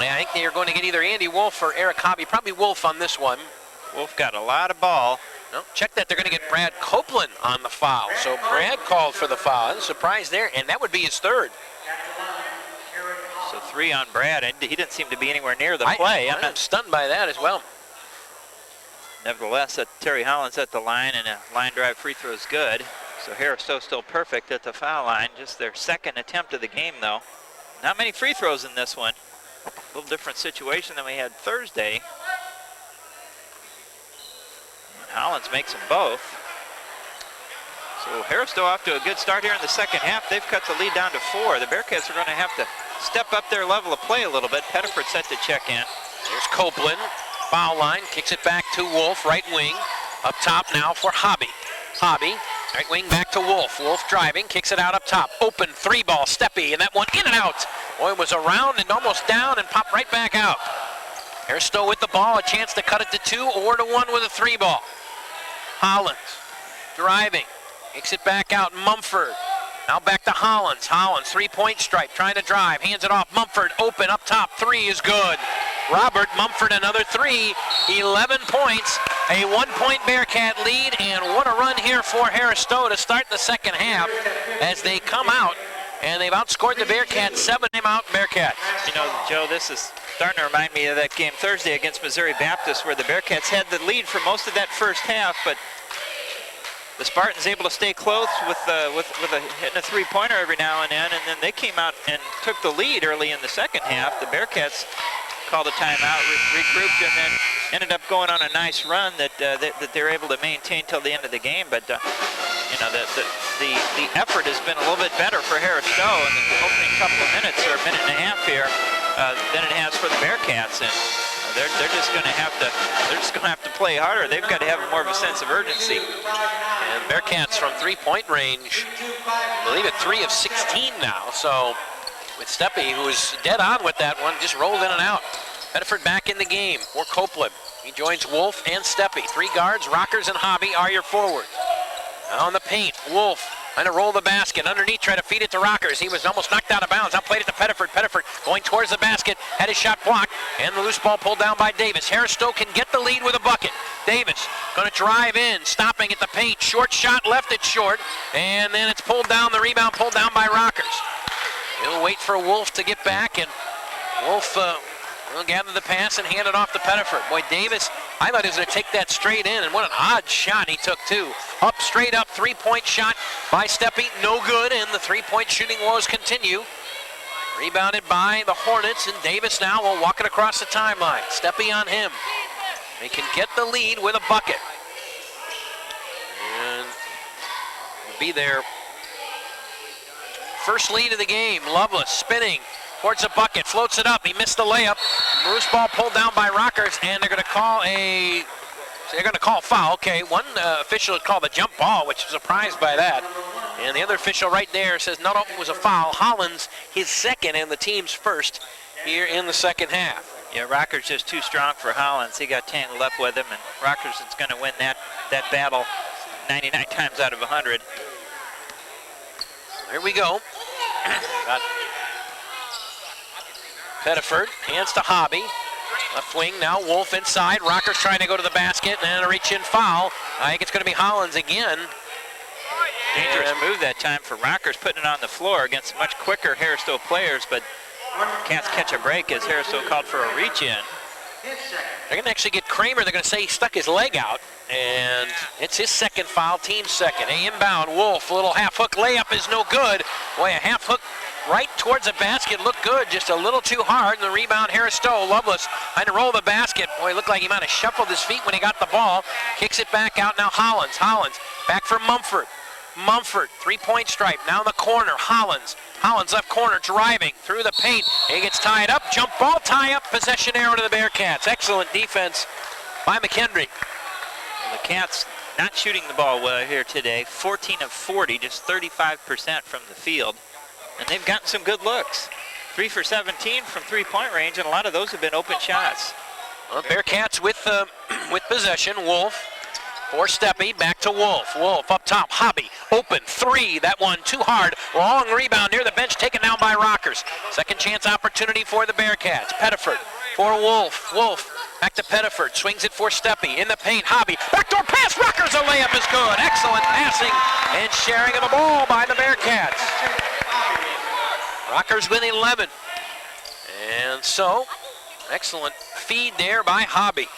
B: And I think they are going to get either Andy Wolf or Eric Hobby. Probably Wolf on this one.
A: Wolf got a lot of ball.
B: No, check that. They're going to get Brad Copeland on the foul. So Brad called for the foul. Surprise there, and that would be his 3rd.
A: So 3 on Brad, and he didn't seem to be anywhere near the play.
B: I'm stunned by that as well.
A: Nevertheless, Terry Hollins at the line, and a line drive free throw is good. So Stowe still perfect at the foul line. Just their 2nd attempt of the game, though. Not many free throws in this one. A little different situation than we had Thursday. Hollins makes them both. So Stowe off to a good start here in the second half. They've cut the lead down to 4. The Bearcats are going to have to step up their level of play a little bit. Pettiford set to check in.
B: There's Copeland, foul line, kicks it back to Wolf, right wing. Up top now for Hobby. Hobby, right wing back to Wolf. Wolf driving, kicks it out up top. Open 3-ball, Steppe, and that one in and out. Boy, it was around and almost down and popped right back out. Stowe with the ball, a chance to cut it to 2 or to 1 with a 3-ball. Hollins driving, kicks it back out. Mumford now back to Hollins. Hollins, 3-point stripe, trying to drive, hands it off. Mumford open up top, 3 is good. Robert Mumford another 3, 11 points, a 1-point Bearcat lead, and what a run here for Stowe to start the second half as they come out, and they've outscored the Bearcats 7-out Bearcats.
A: You know, Joe, this is starting to remind me of that game Thursday against Missouri Baptist, where the Bearcats had the lead for most of that first half, but the Spartans able to stay close with hitting a 3-pointer every now and then they came out and took the lead early in the second half. The Bearcats called a timeout, regrouped, and then ended up going on a nice run that they were able to maintain till the end of the game. But you know, the effort has been a little bit better for Stowe in the opening couple of minutes or a minute and a half here than it has for the Bearcats, and they're just going to have to play harder. They've got to have more of a sense of urgency.
B: And Bearcats from 3-point range, I believe at 3 of 16 now. So with Steppe, who was dead on with that one, just rolled in and out. Pettiford back in the game for Copeland. He joins Wolf and Steppe. 3 guards, Rockers and Hobby are your forwards. On the paint, Wolf Trying to roll the basket. Underneath, try to feed it to Rockers. He was almost knocked out of bounds. Now played it to Pettiford. Pettiford going towards the basket. Had his shot blocked. And the loose ball pulled down by Davis. Harris Stowe can get the lead with a bucket. Davis going to drive in. Stopping at the paint. Short shot. Left it short. And then it's pulled down. The rebound pulled down by Rockers. He'll wait for Wolf to get back. And Wolf will gather the pass and hand it off to Pettiford. Boy, Davis, I thought he was going to take that straight in, and what an odd shot he took, too. Up, straight up, three-point shot by Steppe, no good, and the three-point shooting woes continue. Rebounded by the Hornets, and Davis now will walk it across the timeline. Steppe on him. They can get the lead with a bucket. And be their first lead of the game. Lovelace spinning towards the bucket, floats it up. He missed the layup. Loose ball pulled down by Rockers, and they're going to call a foul. Okay, one official had called a jump ball, which was surprised by that. And the other official right there says no, it was a foul. Hollins, his second and the team's first here in the second half.
A: Yeah, Rockers just too strong for Hollins. He got tangled up with him, and Rockers is going to win that battle 99 times out of 100.
B: Here we go. Got Pettiford, hands to Hobby. Left wing now, Wolf inside. Rockers trying to go to the basket and a reach-in foul. I think it's going to be Hollins again.
A: Dangerous move that time for Rockers, putting it on the floor against much quicker Harris Stowe players, but can't catch a break as Harris Stowe called for a reach-in.
B: They're going to actually get Kramer. They're going to say he stuck his leg out, and it's his second foul, team second. A inbound, Wolf, a little half-hook layup is no good. Boy, a half-hook right towards the basket looked good, just a little too hard, and the rebound, Harris Stowe. Lovelace trying to roll the basket. Boy, it looked like he might have shuffled his feet when he got the ball. Kicks it back out now, Hollins. Hollins back for Mumford. Mumford, three-point stripe, now in the corner, Hollins. Hollins left corner, driving through the paint. He gets tied up, jump ball, tie up, possession arrow to the Bearcats. Excellent defense by McKendree.
A: Well, the Cats not shooting the ball well here today. 14 of 40, just 35% from the field. And they've gotten some good looks. 3 for 17 from three-point range, and a lot of those have been open shots.
B: Well, Bearcats with possession. Wolf for Steppe, back to Wolf. Wolf up top, Hobby, open, three. That one too hard. Long rebound near the bench, taken down by Rockers. Second chance opportunity for the Bearcats. Pettiford for Wolf. Wolf back to Pettiford, swings it for Steppe, in the paint, Hobby, backdoor pass, Rockers, a layup is good. Excellent passing and sharing of the ball by the Bearcats. Rockers with 11. And so, excellent feed there by Hobby.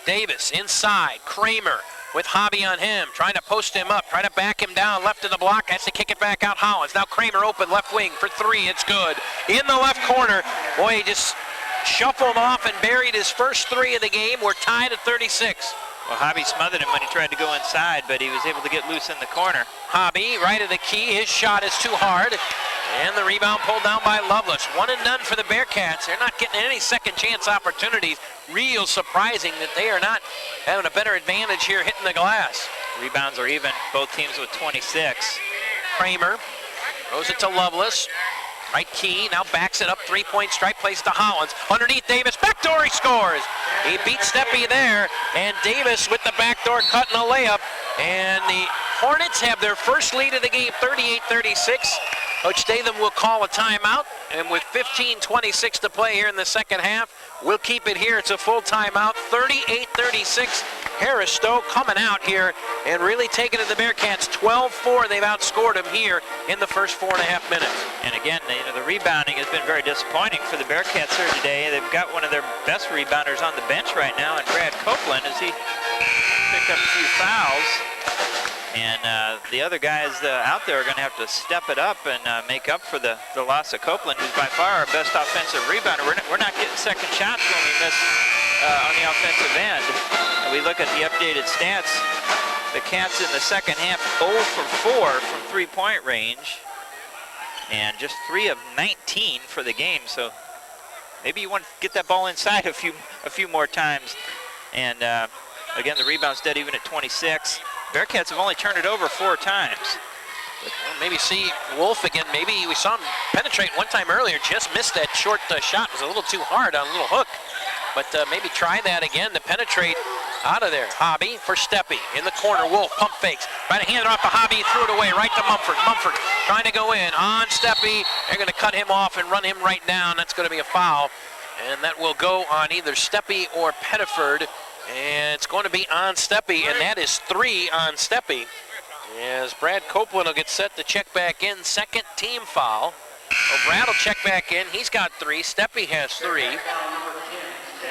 B: Davis inside, Kramer with Hobby on him, trying to post him up, trying to back him down, left of the block, has to kick it back out, Hollins. Now Kramer open, left wing for three, it's good. In the left corner, boy, he just shuffled off and buried his first three of the game. We're tied at 36.
A: Well, Hobby smothered him when he tried to go inside, but he was able to get loose in the corner.
B: Hobby, right of the key, his shot is too hard. And the rebound pulled down by Lovelace. One and done for the Bearcats. They're not getting any second chance opportunities. Real surprising that they are not having a better advantage here hitting the glass.
A: Rebounds are even, both teams with 26.
B: Kramer throws it to Lovelace. Right key, now backs it up, three-point stripe, plays to Hollins. Underneath Davis, backdoor, he scores. He beat Steppe there, and Davis with the backdoor cut and a layup. And the Hornets have their first lead of the game, 38-36. Coach Statham will call a timeout, and with 15:26 to play here in the second half, we'll keep it here. It's a full timeout, 38-36. Harris Stowe coming out here and really taking it to the Bearcats. 12-4, they've outscored them here in the first 4.5 minutes.
A: And again, the rebounding has been very disappointing for the Bearcats here today. They've got one of their best rebounders on the bench right now, and Brad Copeland, as he picked up a few fouls. And the other guys out there are going to have to step it up and make up for the loss of Copeland, who's by far our best offensive rebounder. We're not getting second shots when we miss on the offensive end. And we look at the updated stats. The Cats in the second half 0 for 4 from three-point range, and just 3 of 19 for the game. So maybe you want to get that ball inside a few more times. And again, the rebound's dead even at 26. Bearcats have only turned it over 4 times.
B: But maybe see Wolf again. Maybe we saw him penetrate one time earlier, just missed that short shot. It was a little too hard on a little hook. But maybe try that again to penetrate Out of there. Hobby for Steppe. In the corner. Wolf pump fakes. Trying to hand it off to Hobby. Threw it away right to Mumford. Mumford trying to go in on Steppe. They're going to cut him off and run him right down. That's going to be a foul. And that will go on either Steppe or Pettiford. And it's going to be on Steppe. And that is 3 on Steppe. As Brad Copeland will get set to check back in. Second team foul. Well, Brad will check back in. He's got 3. Steppe has 3.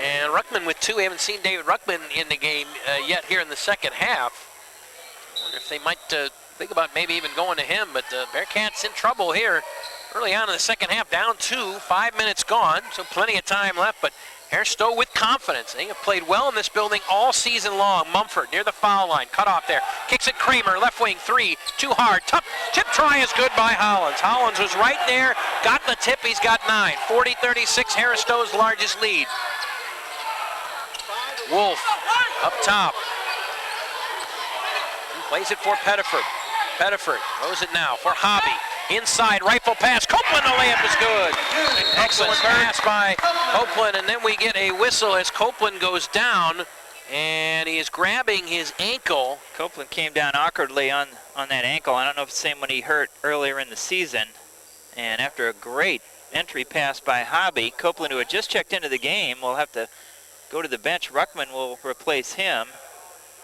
B: And Ruckman with 2. We haven't seen David Ruckman in the game yet here in the second half. I wonder if they might think about maybe even going to him, but the Bearcats in trouble here early on in the second half, down 2, 5 minutes gone, so plenty of time left, but Stowe with confidence. They have played well in this building all season long. Mumford near the foul line, cut off there. Kicks it Kramer, left wing, 3, too hard. Tough tip try is good by Hollins. Hollins was right there, got the tip, he's got 9. 40-36, Stowe's largest lead. Wolf up top. Plays it for Pettiford. Pettiford throws it now for Hobby. Inside, rifle pass. Copeland, the layup is good. Excellent pass by Copeland, and then we get a whistle as Copeland goes down, and he is grabbing his ankle.
A: Copeland came down awkwardly on that ankle. I don't know if it's the same one he hurt earlier in the season. And after a great entry pass by Hobby, Copeland, who had just checked into the game, will have to go to the bench. Ruckman will replace him.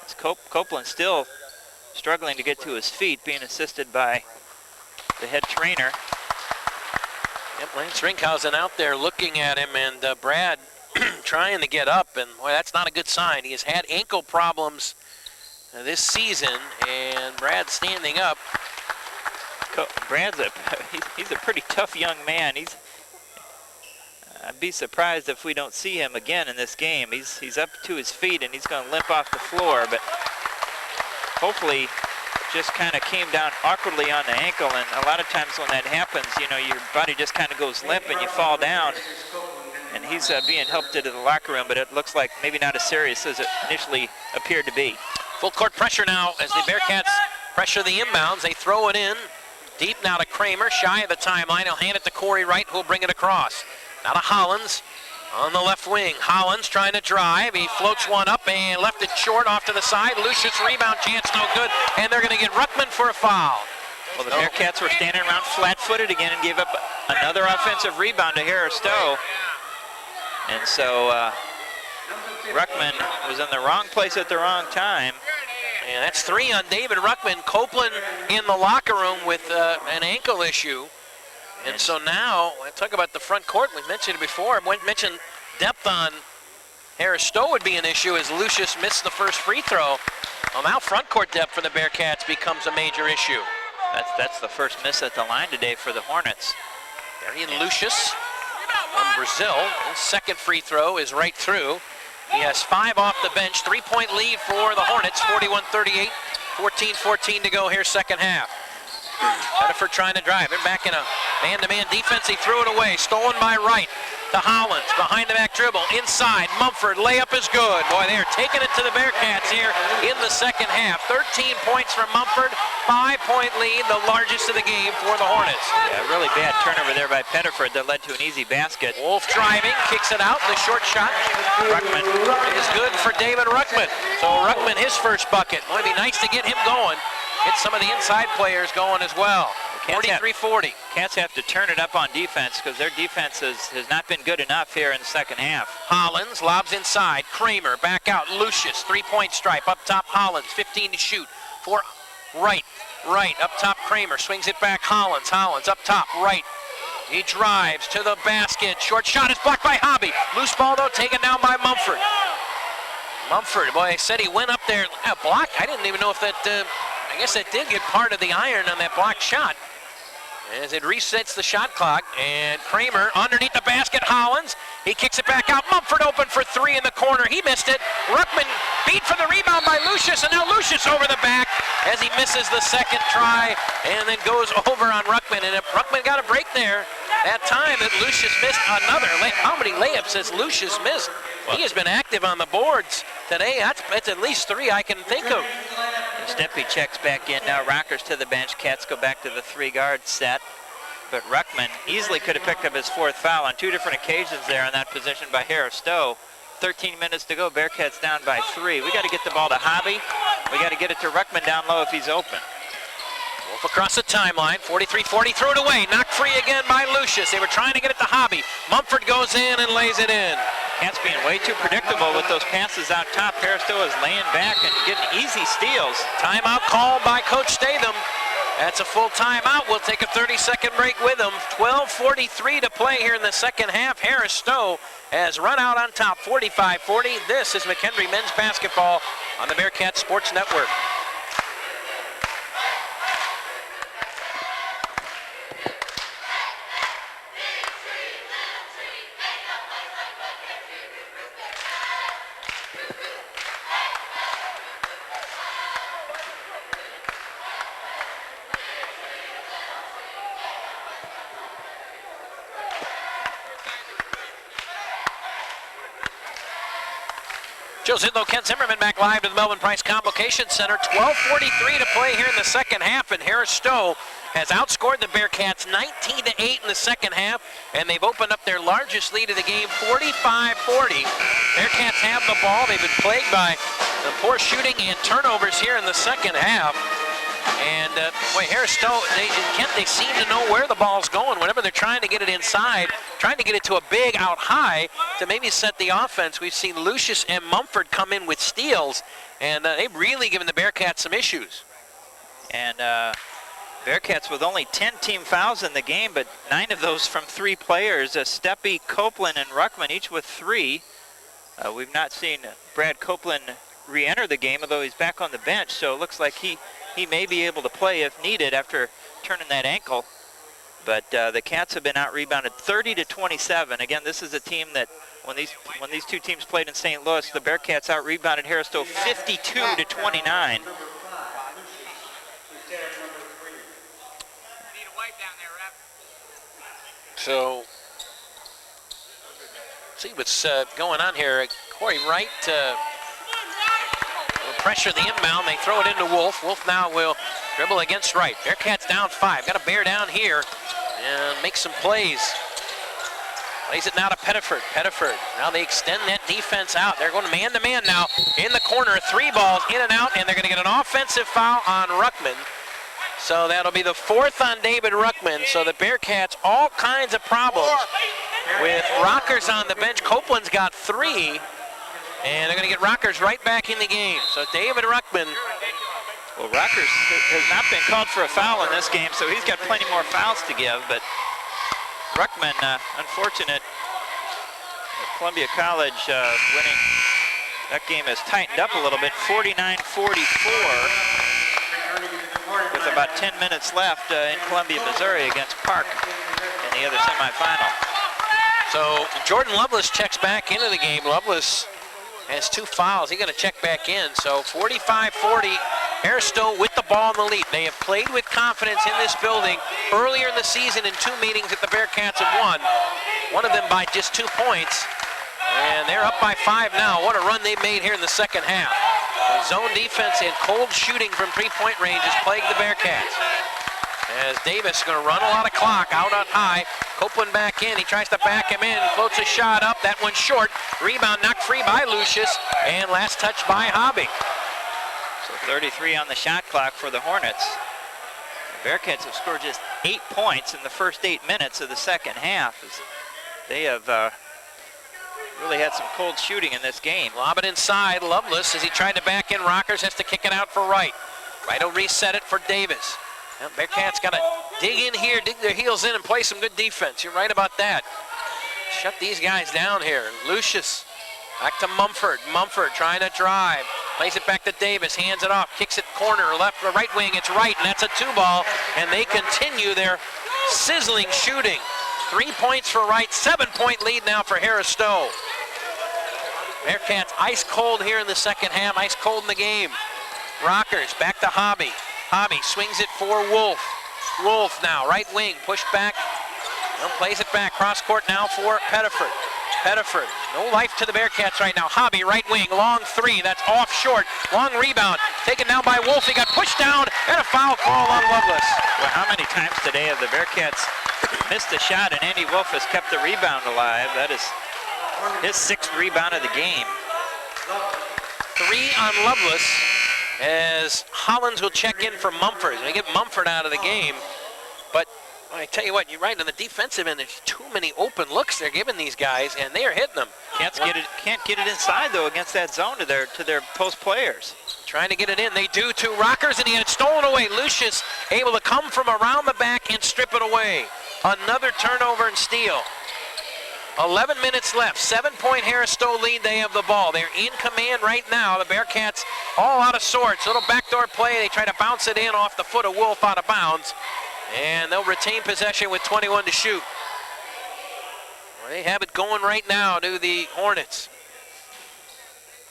A: As Copeland still struggling to get to his feet, being assisted by the head trainer.
B: Yep, Lance Rinkhausen out there looking at him, and Brad trying to get up, and boy, that's not a good sign. He has had ankle problems this season, and Brad standing up.
A: Brad's he's a pretty tough young man. I'd be surprised if we don't see him again in this game. He's up to his feet and he's going to limp off the floor, but hopefully just kind of came down awkwardly on the ankle, and a lot of times when that happens, you know, your body just kind of goes limp and you fall down, and he's being helped into the locker room, but it looks like maybe not as serious as it initially appered to be.
B: Full court pressure now as the Bearcats pressure the inbounds. They throw it in deep now to Kramer, shy of the timeline. He'll hand it to Corey Wright, who'll bring it across. Now to Hollins on the left wing. Hollins trying to drive. He floats one up and left it short off to the side. Lucius rebound chance, no good. And they're going to get Ruckman for a foul.
A: Well, the Bearcats were standing around flat-footed again and gave up another offensive rebound to Stowe. And so Ruckman was in the wrong place at the wrong time.
B: And that's 3 on David Ruckman. Copeland in the locker room with an ankle issue. And so now, I talk about the front court, we mentioned it before, I mentioned depth on Stowe would be an issue as Lucius missed the first free throw. Well, now front court depth for the Bearcats becomes a major issue.
A: That's the first miss at the line today for the Hornets.
B: Darian Lucius from Brazil. His second free throw is right through. He has 5 off the bench, 3-point lead for the Hornets, 41-38, 14-14 to go here, second half. Pettiford trying to drive. They're back in a man-to-man defense. He threw it away. Stolen by Wright to Hollins. Behind the back dribble. Inside. Mumford. Layup is good. Boy, they are taking it to the Bearcats here in the second half. 13 points for Mumford. 5-point lead, the largest of the game for the Hornets.
A: Yeah, really bad turnover there by Pettiford that led to an easy basket.
B: Wolf driving. Kicks it out. The short shot.
A: Ruckman
B: is good for David Ruckman. So Ruckman, his first bucket. Might be nice to get him going. Get some of the inside players going as well. 43-40.
A: Cats have to turn it up on defense because their defense has not been good enough here in the second half.
B: Hollins lobs inside. Kramer back out. Lucius, 3-point stripe. Up top, Hollins, 15 to shoot for Wright. Wright up top, Kramer swings it back. Hollins up top, Wright. He drives to the basket. Short shot is blocked by Hobby. Loose ball though, taken down by Mumford. Mumford, boy, I said he went up there. Block. I didn't even know if that. I guess that did get part of the iron on that blocked shot. As it resets the shot clock, and Kramer underneath the basket, Hollins. He kicks it back out. Mumford open for 3 in the corner. He missed it. Ruckman beat for the rebound by Lucius, and now Lucius over the back as he misses the second try and then goes over on Ruckman. And if Ruckman got a break there, that time that Lucius missed another. How many layups has Lucius missed? He has been active on the boards today. That's at least 3 I can think of.
A: Steppe checks back in now. Rockers to the bench. Cats go back to the 3-guard set. But Ruckman easily could have picked up his 4th foul on 2 different occasions there on that position by Stowe. 13 minutes to go. Bearcats down by 3. We got to get the ball to Hobby. We got to get it to Ruckman down low if he's open.
B: Wolf across the timeline, 43-40, threw it away, knocked free again by Lucius. They were trying to get it to Hobby. Mumford goes in and lays it in.
A: Cats being way too predictable with those passes out top. Haristo is laying back and getting easy steals.
B: Timeout called by Coach Statham. That's a full timeout. We'll take a 30-second break with them. 12:43 to play here in the second half. Harris Stowe has run out on top, 45-40. This is McKendree men's basketball on the Bearcat Sports Network. Joe Zidlow, Ken Zimmerman back live to the Melvin Price Convocation Center. 12:43 to play here in the second half, and Harris Stowe has outscored the Bearcats 19-8 in the second half, and they've opened up their largest lead of the game, 45-40. Bearcats have the ball. They've been plagued by the poor shooting and turnovers here in the second half. And boy, Harris Stowe, they seem to know where the ball's going. Whenever they're trying to get it inside, trying to get it to a big out high to maybe set the offense. We've seen Lucius and Mumford come in with steals, and they've really given the Bearcats some issues.
A: And Bearcats with only 10 team fouls in the game, but 9 of those from 3 players. Steppe, Copeland, and Ruckman each with 3. We've not seen Brad Copeland re-enter the game, although he's back on the bench, so it looks like he may be able to play if needed after turning that ankle. But the Cats have been out-rebounded 30-27. Again, this is a team that when these two teams played in St. Louis, the Bearcats out-rebounded Harris Stowe 52-29.
B: So, see what's going on here. Corey Wright will pressure the inbound. They throw it into Wolf. Wolf now will dribble against Wright. Bearcats down 5. Got to bear down here and make some plays. Plays it now to Pettiford. Pettiford. Now they extend that defense out. They're going man-to-man now in the corner. 3 balls in and out, and they're going to get an offensive foul on Ruckman. So that'll be the 4th on David Ruckman. So the Bearcats, all kinds of problems with Rockers on the bench. Copeland's got 3, and they're going to get Rockers right back in the game. So David Ruckman.
A: Well, Rockers has not been called for a foul in this game, so he's got plenty more fouls to give. But Ruckman, unfortunate. Columbia College winning. That game has tightened up a little bit, 49-44. With about 10 minutes left in Columbia, Missouri against Park in the other semifinal.
B: So Jordan Lovelace checks back into the game. Lovelace has 2 fouls. He's going to check back in. So 45-40, Harris Stowe with the ball in the lead. They have played with confidence in this building earlier in the season in 2 meetings that the Bearcats have won. One of them by just 2 points. And they're up by 5 now. What a run they made here in the second half. Zone defense and cold shooting from 3-point range has plagued the Bearcats. As Davis is going to run a lot of clock out on high. Copeland back in. He tries to back him in. Floats a shot up. That one's short. Rebound knocked free by Lucius. And last touch by Hobby.
A: So 33 on the shot clock for the Hornets. The Bearcats have scored just 8 points in the first 8 minutes of the second half. As they have really had some cold shooting in this game.
B: Lob it inside. Lovelace, as he tried to back in, Rockers has to kick it out for Wright. Wright will reset it for Davis. Well, Bearcats got to dig in here, dig their heels in, and play some good defense. You're right about that. Shut these guys down here. Lucius back to Mumford. Mumford trying to drive. Plays it back to Davis. Hands it off. Kicks it corner. Left or right wing. It's Wright, and that's a 2-ball. And they continue their sizzling shooting. 3 points for Wright. 7-point lead now for Harris Stowe. Bearcats ice cold here in the second half. Ice cold in the game. Rockers back to Hobby. Hobby swings it for Wolf. Wolf now, right wing, pushed back. Well, plays it back, cross court now for Pettiford. Pettiford, no life to the Bearcats right now. Hobby, right wing, long 3, that's off short. Long rebound, taken down by Wolf. He got pushed down, and a foul call on Lovelace.
A: Well, how many times today have the Bearcats missed a shot, and Andy Wolf has kept the rebound alive? That is his 6th rebound of the game.
B: 3 on Lovelace, as Hollins will check in for Mumford. They get Mumford out of the game, but I tell you what, you're right, on the defensive end, there's too many open looks they're giving these guys, and they are hitting them.
A: Can't get it inside, though, against that zone to their post players.
B: Trying to get it in. They do to Rockers, and he had it stolen away. Lucius able to come from around the back and strip it away. Another turnover and steal. 11 minutes left. 7-point Harris Stowe lead. They have the ball. They're in command right now. The Bearcats all out of sorts. Little backdoor play. They try to bounce it in off the foot of Wolf out of bounds. And they'll retain possession with 21 to shoot. They have it going right now to the Hornets.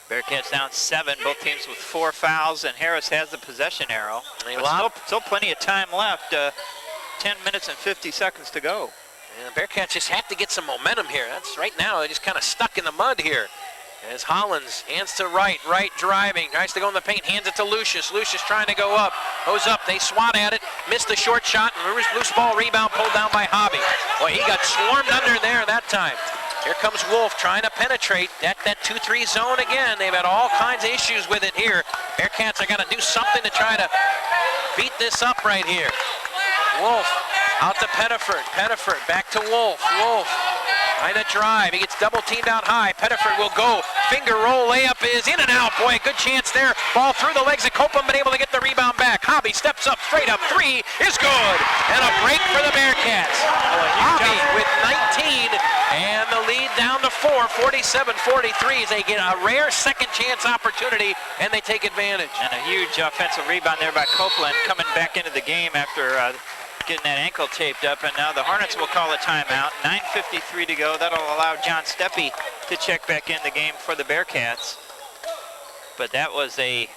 A: Bearcats down 7, both teams with 4 fouls, and Harris has the possession arrow. Still plenty of time left, 10 minutes and 50 seconds to go.
B: And the Bearcats just have to get some momentum here. That's right now, they're just kind of stuck in the mud here. As Hollins hands to right driving, tries to go in the paint, hands it to Lucius. Lucius trying to go up, goes up, they swat at it, missed the short shot, and loose ball rebound pulled down by Hobby. Boy, he got swarmed under there that time. Here comes Wolf trying to penetrate that 2-3 zone again. They've had all kinds of issues with it here. Bearcats are gonna do something to try to beat this up right here. Wolf out to Pettiford, back to Wolf, trying to drive, he gets double teamed out high. Pettiford will go, finger roll, layup is in and out. Boy, good chance there. Ball through the legs of Copeland, but able to get the rebound back. Hobby steps up, straight up, 3 is good. And a break for the Bearcats. Hobby with 19, and the lead down to 4, 47-43 as they get a rare second chance opportunity, and they take advantage.
A: And a huge offensive rebound there by Copeland, coming back into the game after getting that ankle taped up, and now the Hornets will call a timeout. 9:53 to go. That'll allow John Steppe to check back in the game for the Bearcats. But that was a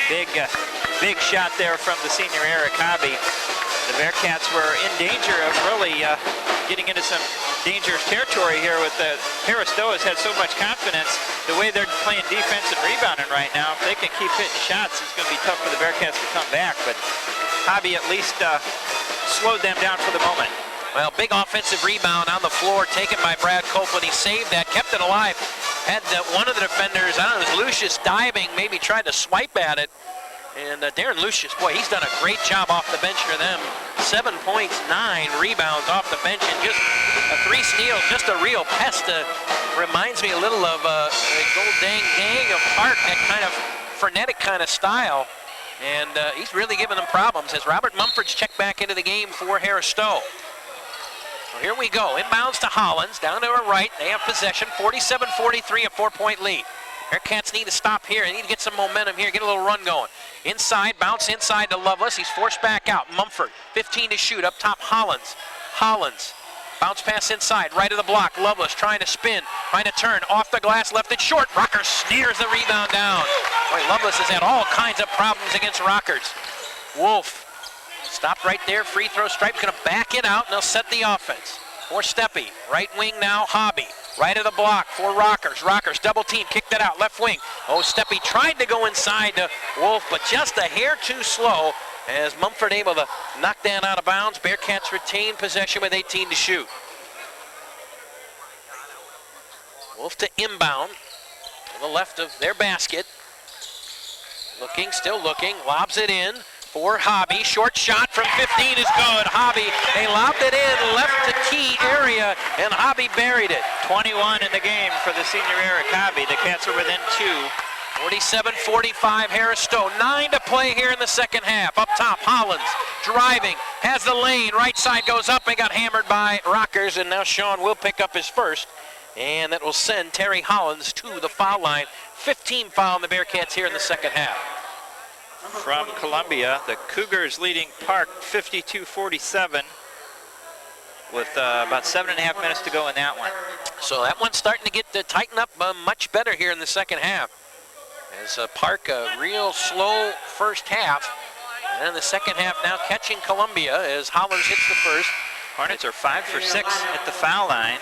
A: big shot there from the senior Eric Hobby. The Bearcats were in danger of really getting into some dangerous territory here with Harris Stowe has had so much confidence. The way they're playing defense and rebounding right now, if they can keep hitting shots, it's going to be tough for the Bearcats to come back. But Hobby at least slowed them down for the moment.
B: Well, big offensive rebound on the floor taken by Brad Copeland. He saved that, kept it alive. Had one of the defenders, I don't know, it was Lucius diving, maybe tried to swipe at it. And Darren Lucius, boy, he's done a great job off the bench for them. 7 points, 9 rebounds off the bench, and just 3 steals, just a real pest. Reminds me a little of the Gold Dang Gang of Park, that kind of frenetic kind of style. And he's really giving them problems as Robert Mumford's checked back into the game for Harris Stowe. So here we go, inbounds to Hollins, down to her right. They have possession, 47-43, a 4-point lead. Bearcats need to stop here. They need to get some momentum here, get a little run going. Inside, bounce inside to Lovelace. He's forced back out. Mumford, 15 to shoot. Up top, Hollins. Bounce pass inside, right of the block. Lovelace trying to spin, trying to turn. Off the glass, left it short. Rockers sneers the rebound down. Boy, Lovelace has had all kinds of problems against Rockers. Wolf stopped right there. Free throw stripe. Going to back it out, and they'll set the offense. For Steppe. Right wing now, Hobby. Right of the block for Rockers. Rockers double team, kicked it out, left wing. Steppe tried to go inside to Wolf, but just a hair too slow as Mumford able to knock that out of bounds. Bearcats retain possession with 18 to shoot. Wolf to inbound to the left of their basket. Looking, still looking, lobs it in for Hobby. Short shot from 15 is good. Hobby, they lobbed it in, left the key area, and Hobby buried it.
A: 21 in the game for the senior Eric Hobby. The Cats are within 2.
B: 47-45, Harris Stowe. 9 to play here in the second half. Up top, Hollins driving, has the lane. Right side goes up and got hammered by Rockers, and now Sean will pick up his first. And that will send Terry Hollins to the foul line. 15 foul on the Bearcats here in the second half.
A: From Columbia, the Cougars leading Park 52-47 with about 7.5 minutes to go in that one.
B: So that one's starting to get tighten up much better here in the second half. As Park a real slow first half, and in the second half now catching Columbia as Hollins hits the first.
A: Hornets are 5 for 6 at the foul line.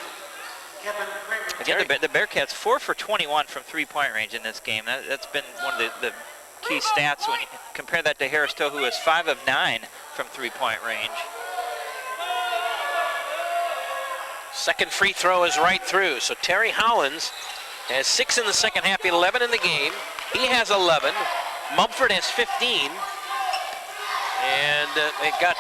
A: Again, the Bearcats 4 for 21 from three-point range in this game. That's been one of the key stats when you compare that to Harris Stowe, who is 5 of 9 from three-point range.
B: Second free throw is right through. So Terry Hollins has 6 in the second half, 11 in the game. He has 11. Mumford has 15. And they've got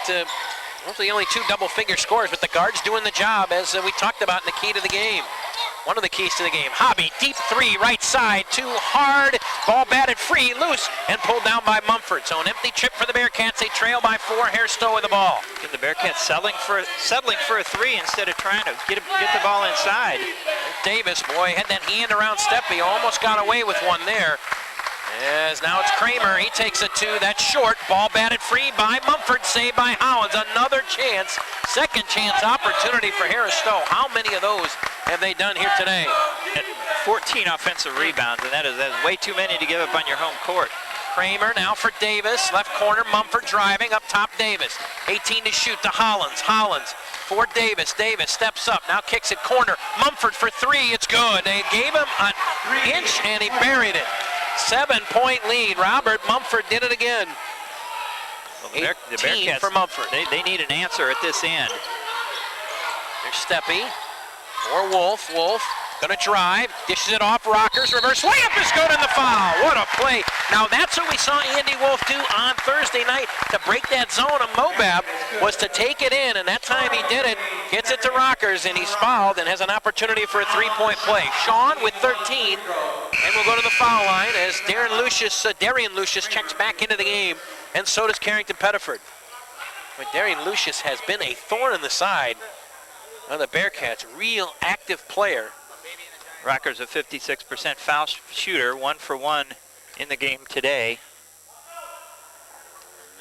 B: hopefully only 2 double-figure scores, but the guards doing the job, as we talked about in the key to the game. One of the keys to the game. Hobby, deep 3, right side, too hard. Ball batted free, loose, and pulled down by Mumford. So an empty trip for the Bearcats. They trail by 4. Stowe with the ball.
A: The Bearcats settling for a 3 instead of trying to get the ball inside.
B: Davis, boy, had that hand around Steppe. Almost got away with one there. As now it's Kramer. He takes a 2. That's short. Ball batted free by Mumford. Saved by Hollins. Another chance. Second chance opportunity for Stowe. How many of those have they done here today?
A: 14 offensive rebounds, and that is way too many to give up on your home court.
B: Kramer now for Davis. Left corner, Mumford driving. Up top, Davis. 18 to shoot to Hollins. Hollins for Davis. Davis steps up. Now kicks it corner. Mumford for 3. It's good. They gave him an inch, and he buried it. 7-point lead. Robert Mumford did it again.
A: Well, the Bearcats,
B: for Mumford.
A: They need an answer at this end.
B: There's Steppe or Wolf. Wolf gonna drive, dishes it off. Rockers, reverse layup is good in the foul. What a play. Now that's what we saw Andy Wolf do on Thursday night to break that zone of Mobab, was to take it in, and that time he did it. Gets it to Rockers, and he's fouled and has an opportunity for a 3-point play. Sean with 13, and we'll go to the foul line as Darian Lucius checks back into the game, and so does Carrington Pettiford. But Darian Lucius has been a thorn in the side of the Bearcats. Real active player.
A: Rockers a 56% foul shooter, 1 for 1 in the game today.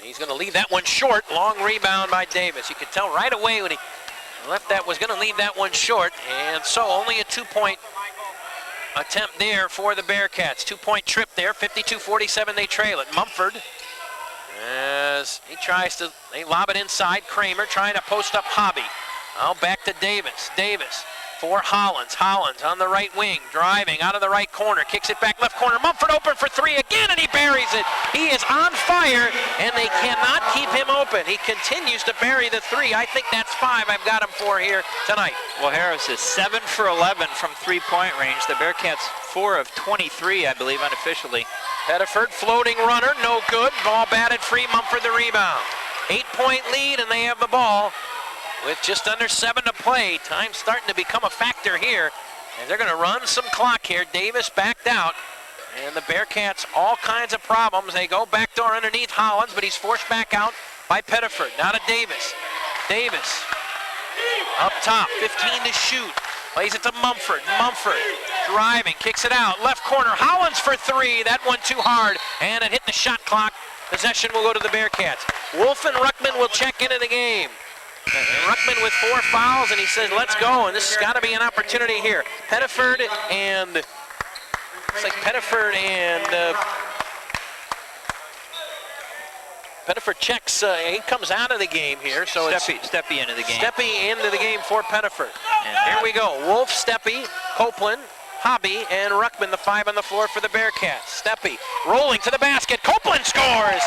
B: He's going to leave that one short. Long rebound by Davis. You could tell right away when he left that was going to leave that one short. And so only a 2-point attempt there for the Bearcats. 2-point trip there. 52-47 they trail it. Mumford, as he tries to, they lob it inside. Kramer trying to post up Hobby. Now back to Davis. Davis for Hollins. Hollins on the right wing, driving out of the right corner, kicks it back left corner. Mumford open for 3 again, and he buries it. He is on fire, and they cannot keep him open. He continues to bury the 3. I think that's 5 I've got him for here tonight.
A: Well, Harris is 7 for 11 from 3-point range. The Bearcats 4 of 23, I believe, unofficially.
B: Pettiford, floating runner, no good. Ball batted free, Mumford the rebound. 8-point lead, and they have the ball with just under 7 to play. Time starting to become a factor here, and they're going to run some clock here. Davis backed out, and the Bearcats all kinds of problems. They go backdoor underneath Hollins, but he's forced back out by Pettiford. Now to Davis. Davis up top, 15 to shoot. Plays it to Mumford. Mumford driving, kicks it out. Left corner, Hollins for 3. That one too hard, and it hit the shot clock. Possession will go to the Bearcats. Wolf and Ruckman will check into the game. And Ruckman with 4 fouls, and he says, let's go, and this has got to be an opportunity here. Pettiford and, looks like Pettiford and, Pettiford checks, he comes out of the game here, so
A: Steppe into the game.
B: Steppe into the game for Pettiford. And here we go, Wolf, Steppe, Copeland, Hobby, and Ruckman, the 5 on the floor for the Bearcats. Steppe rolling to the basket, Copeland scores!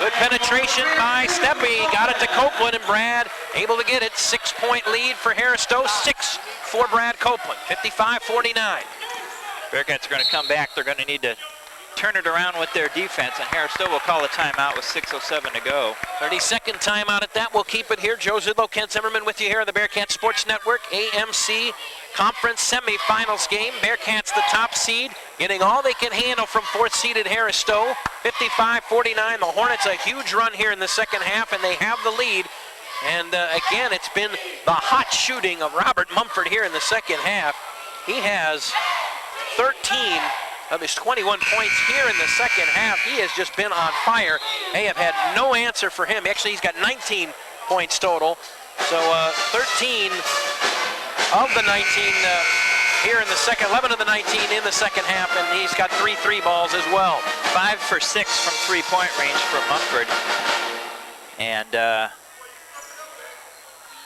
B: Good penetration by Steppe, got it to Copeland, and Brad able to get it. 6-point lead for Stowe, 6 for Brad Copeland, 55-49.
A: Bearcats are going to come back. They're going to need to turn it around with their defense, and Stowe will call a timeout with 6:07 to go.
B: 32nd timeout at that. We'll keep it here. Joe Zidlow, Ken Zimmerman with you here on the Bearcats Sports Network. AMC Conference semifinals game. Bearcats the top seed, getting all they can handle from 4th-seeded Stowe. 55-49. The Hornets a huge run here in the second half, and they have the lead. And again, it's been the hot shooting of Robert Mumford here in the second half. He has 13 of his 21 points here in the second half. He has just been on fire. They have had no answer for him. Actually, he's got 19 points total. So 13 of the 19 here in the second, 11 of the 19 in the second half, and he's got 3 3-balls as well.
A: 5 for 6 from 3-point range for Mumford. And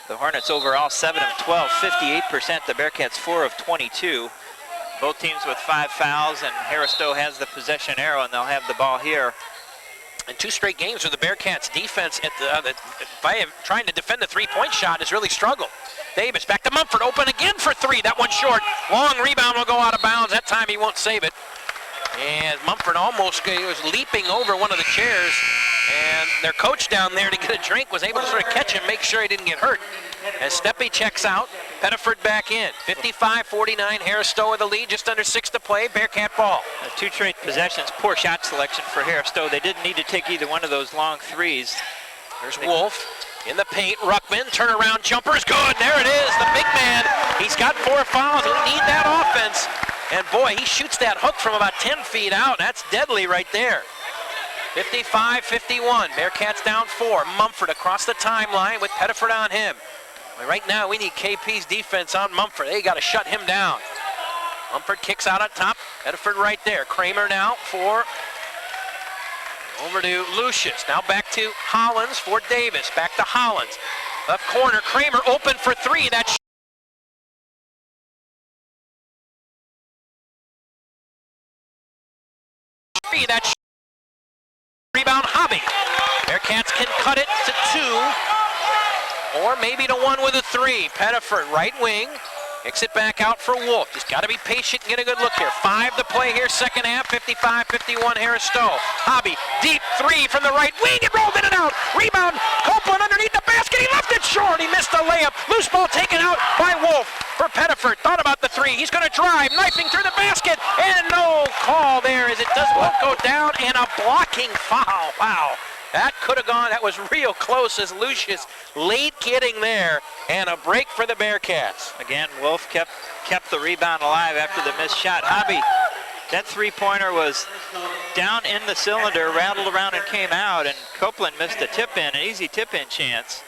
A: the Hornets overall 7 of 12, 58%. The Bearcats 4 of 22. Both teams with 5 fouls, and Stowe has the possession arrow, and they'll have the ball here
B: And 2 straight games where the Bearcats defense at trying to defend the three-point shot has really struggled. Davis back to Mumford, open again for 3. That one short. Long rebound will go out of bounds. That time he won't save it. And Mumford almost was leaping over one of the chairs. And their coach down there to get a drink was able to sort of catch him, make sure he didn't get hurt. As Steppe checks out, Pettiford back in. 55-49, Harris Stowe with the lead, just under 6 to play, Bearcat ball.
A: 2 straight possessions, poor shot selection for Harris Stowe. They didn't need to take either one of those long threes.
B: There's Wolf in the paint, Ruckman, turnaround jumper's good, there it is, the big man. He's got 4 fouls, we need that offense. And boy, he shoots that hook from about 10 feet out, that's deadly right there. 55-51, Bearcats down 4. Mumford across the timeline with Pettiford on him. Right now, we need KP's defense on Mumford. They got to shut him down. Mumford kicks out on top. Pettiford right there. Kramer now over to Lucius. Now back to Hollins for Davis. Back to Hollins. Left corner, Kramer open for 3. That's rebound Hobby. Bearcats can cut it to 2. Or maybe to 1 with a 3. Pettiford, right wing. Kicks it back out for Wolf. Just got to be patient and get a good look here. 5 to play here, second half. 55-51, Harris Stowe. Hobby, deep 3 from the right wing. It rolled in and out. Rebound, Copeland underneath the basket. He left it short. He missed the layup. Loose ball taken out by Wolf for Pettiford. Thought about the 3. He's going to drive, knifing through the basket. And no call there as it does not go down. And a blocking foul. Wow. That could have gone, that was real close as Lucius late getting there, and a break for the Bearcats.
A: Again, Wolf kept the rebound alive after the missed shot. Hobby, that 3-pointer was down in the cylinder, rattled around and came out, and Copeland missed a tip-in, an easy tip-in chance.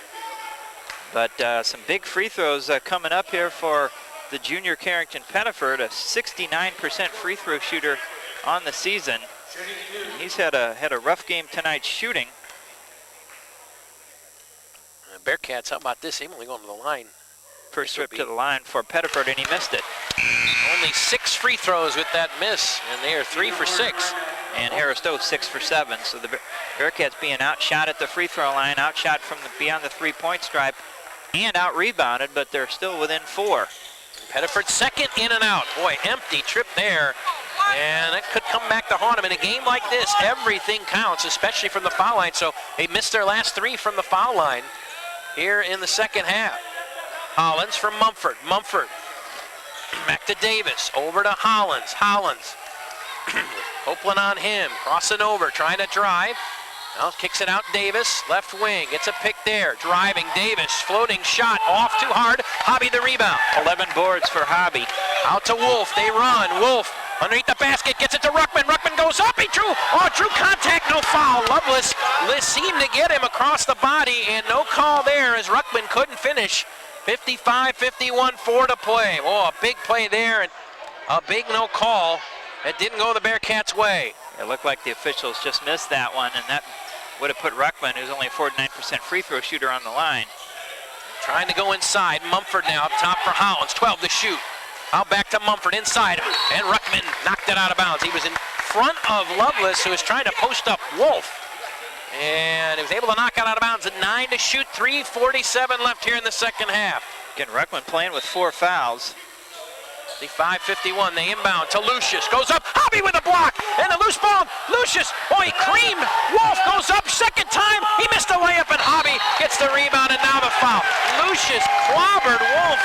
A: But some big free throws coming up here for the junior Carrington Pettiford, a 69% free throw shooter on the season. He's had a rough game tonight shooting.
B: Bearcats, how about this? He's only going to the line.
A: First trip to the line for Pettiford, and he missed it.
B: Only 6 free throws with that miss, and they are 3 for 6.
A: And Harris Stowe 6 for 7. So the Bearcats being outshot at the free throw line, outshot from beyond the 3-point stripe, and out-rebounded, but they're still within 4.
B: Pettiford second in and out. Boy, empty trip there. And it could come back to haunt them. In a game like this, everything counts, especially from the foul line. So they missed their last 3 from the foul line here in the second half. Hollins for Mumford. Mumford back to Davis. Over to Hollins. Hollins. Copeland on him. Crossing over, trying to drive. Now kicks it out Davis. Left wing. Gets a pick there. Driving Davis. Floating shot. Off too hard. Hobby the rebound.
A: 11 boards for Hobby.
B: Out to Wolf. They run. Wolf underneath the basket, gets it to Ruckman. Ruckman goes up, he drew contact, no foul. Lovelace seemed to get him across the body, and no call there as Ruckman couldn't finish. 55-51, 4 to play. Oh, a big play there, and a big no call. It didn't go the Bearcats' way.
A: It looked like the officials just missed that one, and that would have put Ruckman, who's only a 49% free throw shooter, on the line.
B: Trying to go inside. Mumford now up top for Hollins, 12 to shoot. Out back to Mumford, inside, and Ruckman knocked it out of bounds. He was in front of Lovelace, who was trying to post up Wolf. And he was able to knock it out of bounds at 9 to shoot, 3:47 left here in the second half.
A: Again, Ruckman playing with 4 fouls.
B: 55-51, they inbound to Lucius, goes up, Hobby with a block, and a loose ball, Lucius, oh, he creamed, Wolf goes up, second time, he missed a layup, and Hobby gets the rebound, and now the foul. Lucius clobbered Wolf,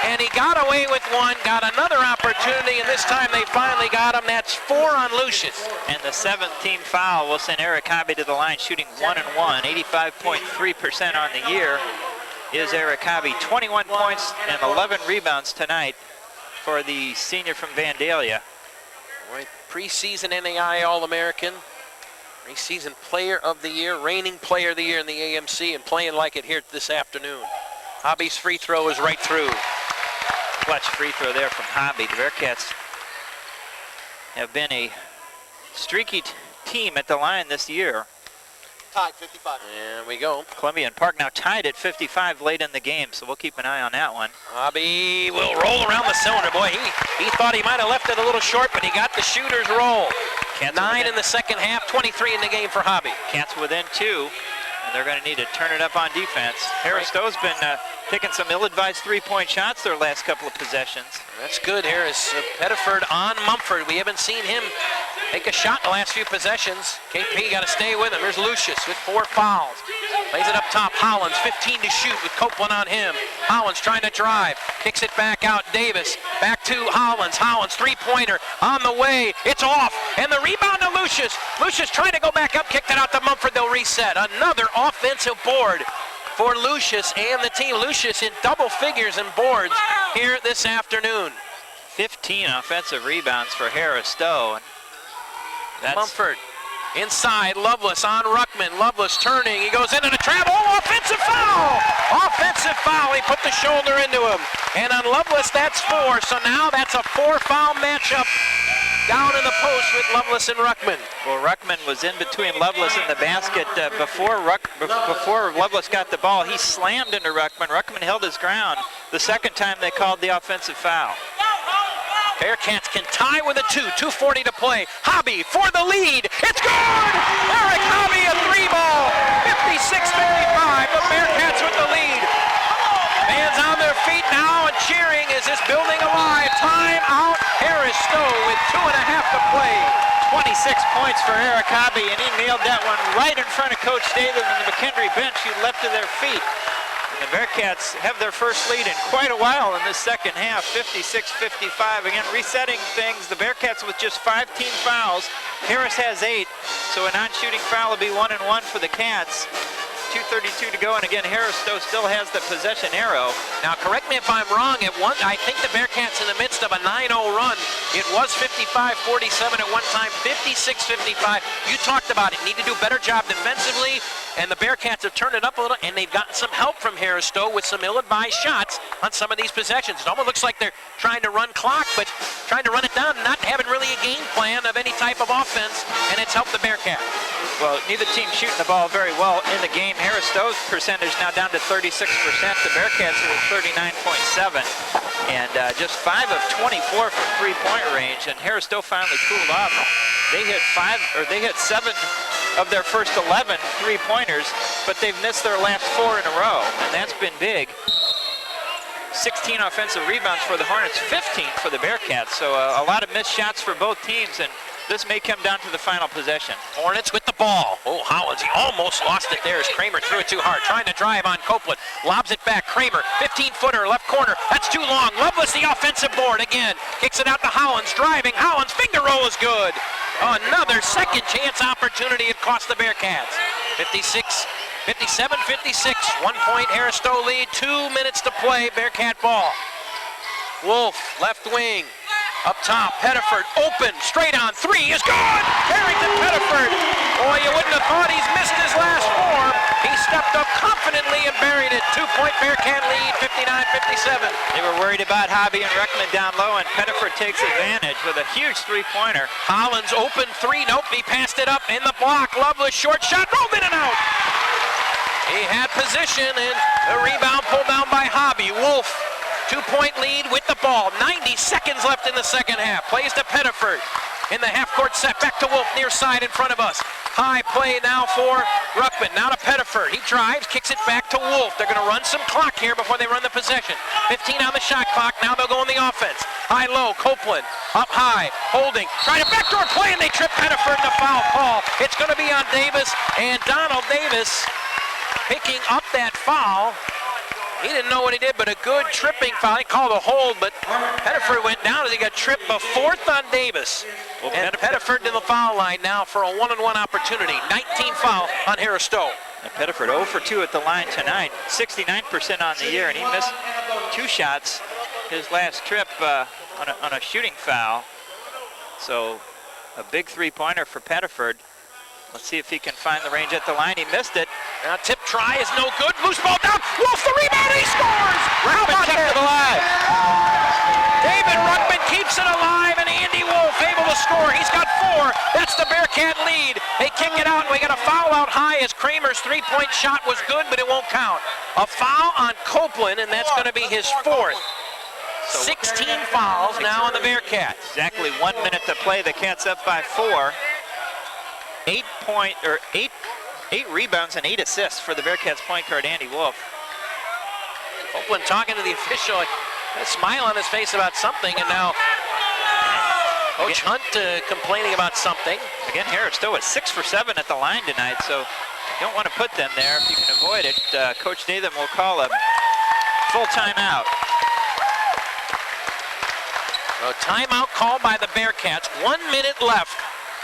B: and he got away with 1, got another opportunity, and this time they finally got him. That's 4 on Lucius.
A: And the 7th team foul will send Eric Hobby to the line, shooting 1-1, 85.3% on the year is Eric Hobby. 21 points and 11 rebounds tonight for the senior from Vandalia.
B: Right, preseason NAIA All-American, preseason player of the year, reigning player of the year in the AMC, and playing like it here this afternoon. Hobby's free throw is right through.
A: Clutch free throw there from Hobby. The Bearcats have been a streaky team at the line this year.
C: Tied 55.
B: There we go.
A: Columbia and Park now tied at 55 late in the game, so we'll keep an eye on that one.
B: Hobby will roll around the cylinder. Boy, he thought he might have left it a little short, but he got the shooter's roll.
A: Cats
B: 9 in the second half, 23 in the game for Hobby.
A: Cats within 2, and they're going to need to turn it up on defense. Harris Stowe's been taking some ill-advised three-point shots their last couple of possessions.
B: That's good, Harris. Pettiford on Mumford. We haven't seen him take a shot in the last few possessions. KP got to stay with him. Here's Lucius with 4 fouls. Lays it up top. Hollins, 15 to shoot with Copeland on him. Hollins trying to drive. Kicks it back out. Davis back to Hollins. Hollins, three-pointer on the way. It's off. And the rebound to Lucius. Lucius trying to go back up. Kicked it out to Mumford. They'll reset. Another offensive board for Lucius and the team. Lucius in double figures in boards here this afternoon.
A: 15 offensive rebounds for Harris Stowe. That's
B: Mumford inside, Lovelace on Ruckman. Lovelace turning, he goes into the trap. Oh, offensive foul! Offensive foul, he put the shoulder into him. And on Lovelace, that's 4. So now that's a 4-foul matchup down in the post with Lovelace and Ruckman.
A: Well, Ruckman was in between Lovelace and the basket before Lovelace got the ball. He slammed into Ruckman. Ruckman held his ground. The second time they called the offensive foul.
B: Bearcats can tie with a 2, 2:40 to play. Hobby for the lead. It's good! Eric Hobby, a 3-ball. 56-55, the Bearcats with the lead. Fans on their feet now and cheering as this building alive. Time out, Harris Stowe with 2.5 to play.
A: 26 points for Eric Hobby, and he nailed that one right in front of Coach Daly and the McKendree bench, who leapt to their feet. And the Bearcats have their first lead in quite a while in this second half, 56-55. Again, resetting things. The Bearcats with just 5 team fouls. Harris has 8, so a non-shooting foul will be 1 and 1 for the Cats. 2:32 to go, and again, Harris Stowe still has the possession arrow.
B: Now, correct me if I'm wrong. I think the Bearcats in the midst of a 9-0 run. It was 55-47 at one time, 56-55. You talked about it. Need to do a better job defensively, and the Bearcats have turned it up a little, and they've gotten some help from Harris Stowe with some ill-advised shots on some of these possessions. It almost looks like they're trying to run clock, but trying to run it down, not having really a game plan of any type of offense, and it's helped the Bearcats.
A: Well, neither team shooting the ball very well in the game. Harris Stowe's percentage now down to 36%. The Bearcats are at 39.7, and just 5 of 24 from three-point range. And Harris Stowe finally cooled off. They hit 7 of their first 11 three-pointers, but they've missed their last 4 in a row, and that's been big. 16 offensive rebounds for the Hornets, 15 for the Bearcats. So a lot of missed shots for both teams, and this may come down to the final possession.
B: Hornets with the ball. Oh, Hollins, he almost lost it there as Kramer threw it too hard. Trying to drive on Copeland. Lobs it back. Kramer, 15-footer, left corner. That's too long. Lovelace, the offensive board again. Kicks it out to Hollins. Driving. Hollins, finger roll is good. Another second chance opportunity. It cost the Bearcats. 57-56. 1 point Harris Stowe lead. 2 minutes to play. Bearcat ball. Wolf, left wing. Up top, Pettiford, open, straight on 3 is good! Harrington Pettiford. Boy, you wouldn't have thought he's missed his last 4. He stepped up confidently and buried it. 2-point Bearcat lead, 59-57.
A: They were worried about Hobby and Ruckman down low, and Pettiford takes advantage with a huge three-pointer.
B: Hollins open 3, nope, he passed it up in the block. Lovelace short shot, rolled in and out. He had position, and the rebound pulled down by Hobby. Wolf. 2-point lead with the ball. 90 seconds left in the second half. Plays to Pettiford in the half-court set. Back to Wolf, near side in front of us. High play now for Ruckman. Now to Pettiford. He drives, kicks it back to Wolf. They're going to run some clock here before they run the possession. 15 on the shot clock. Now they'll go on the offense. High-low, Copeland. Up high, holding. Trying to backdoor play, and they trip Pettiford in the foul call. It's going to be on Davis, and Donald Davis picking up that foul. He didn't know what he did, but a good tripping foul. He called a hold, but Pettiford went down as he got tripped. The 4th on Davis. Well, and Pettiford to the foul line now for a 1-on-1 opportunity. 19 foul on Harris Stowe.
A: And Pettiford 0 for 2 at the line tonight. 69% on the year, and he missed 2 shots his last trip on a shooting foul. So a big three-pointer for Pettiford. Let's see if he can find the range at the line. He missed it.
B: Now tip try is no good. Loose ball down. Wolf the rebound. He scores. How about that?
A: Alive.
B: David Ruckman keeps it alive, and Andy Wolf able to score. He's got 4. That's the Bearcat lead. They kick it out, and we got a foul out high as Kramer's 3-point shot was good, but it won't count. A foul on Copeland, and that's going to be his 4th. 16 fouls now on the Bearcats.
A: Exactly 1 minute to play. The Cats up by 4. 8 rebounds and 8 assists for the Bearcats point guard Andy Wolf.
B: Copeland talking to the official, a smile on his face about something, and now Coach Hunt complaining about something.
A: Again, Harris Stowe is 6 for 7 at the line tonight, so you don't want to put them there if you can avoid it. Coach Nathan will call a full timeout.
B: A timeout called by the Bearcats. 1 minute left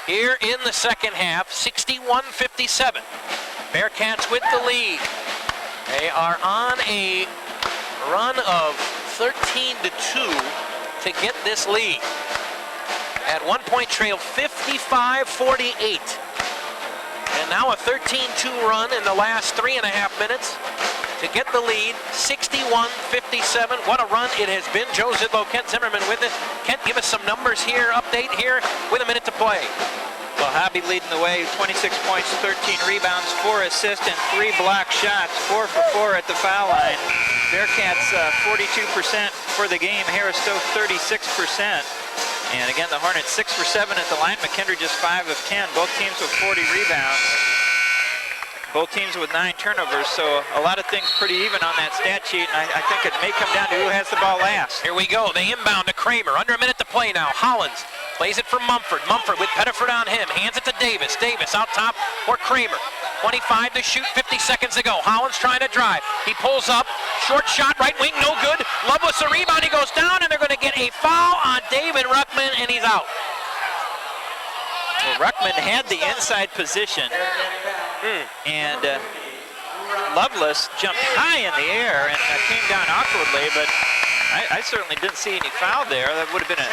B: here in the second half. 61-57. Bearcats with the lead. They are on a run of 13-2 to get this lead. At one point trail 55-48. And now a 13-2 run in the last 3.5 minutes to get the lead, 61-57. What a run it has been. Joe Zidlow, Kent Zimmerman with it. Kent, give us some numbers here, update here with a minute to play.
A: Well, Hobby leading the way, 26 points, 13 rebounds, 4 assists, and 3 block shots, 4 for 4 at the foul line. Bearcats 42% for the game, Harris Stowe 36%. And again, the Hornets 6 for 7 at the line, McKendree just 5 of 10, both teams with 40 rebounds. Both teams with 9 turnovers, so a lot of things pretty even on that stat sheet, and I think it may come down to who has the ball last.
B: Here we go, they inbound to Kramer, under a minute to play now. Hollins plays it for Mumford. Mumford with Pettiford on him, hands it to Davis. Davis out top for Kramer. 25 to shoot, 50 seconds to go. Hollins trying to drive. He pulls up, short shot, right wing, no good. Loveless a rebound, he goes down, and they're going to get a foul on David Ruckman, and he's out.
A: Well, Ruckman had the inside position, and Loveless jumped high in the air and came down awkwardly, but I certainly didn't see any foul there. That would have been a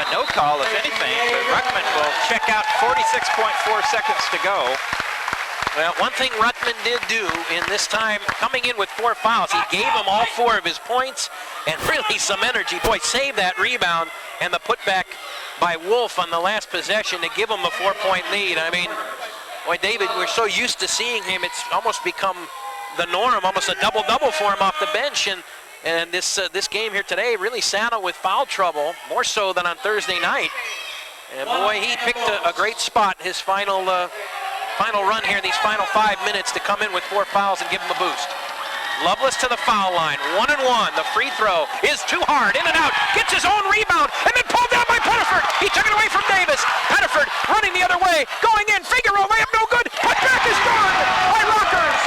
A: no call, if anything, but Ruckman will check out, 46.4 seconds to go.
B: Well, one thing Ruckman did do in this time, coming in with 4 fouls, he gave him all 4 of his points and really some energy. Boy, save that rebound and the putback by Wolf on the last possession to give him a 4-point lead. I mean, boy, David, we're so used to seeing him, it's almost become the norm, almost a double-double for him off the bench. And this game here today really saddled with foul trouble, more so than on Thursday night. And boy, he picked a great spot, his final run here, these final 5 minutes, to come in with 4 fouls and give him a boost. Loveless to the foul line, 1-1. The free throw is too hard, in and out, gets his own rebound, and then pulled down by Pettiford. He took it away from Davis. Pettiford running the other way, going in, Figueroa layup no good. Put back is gone by Rockers.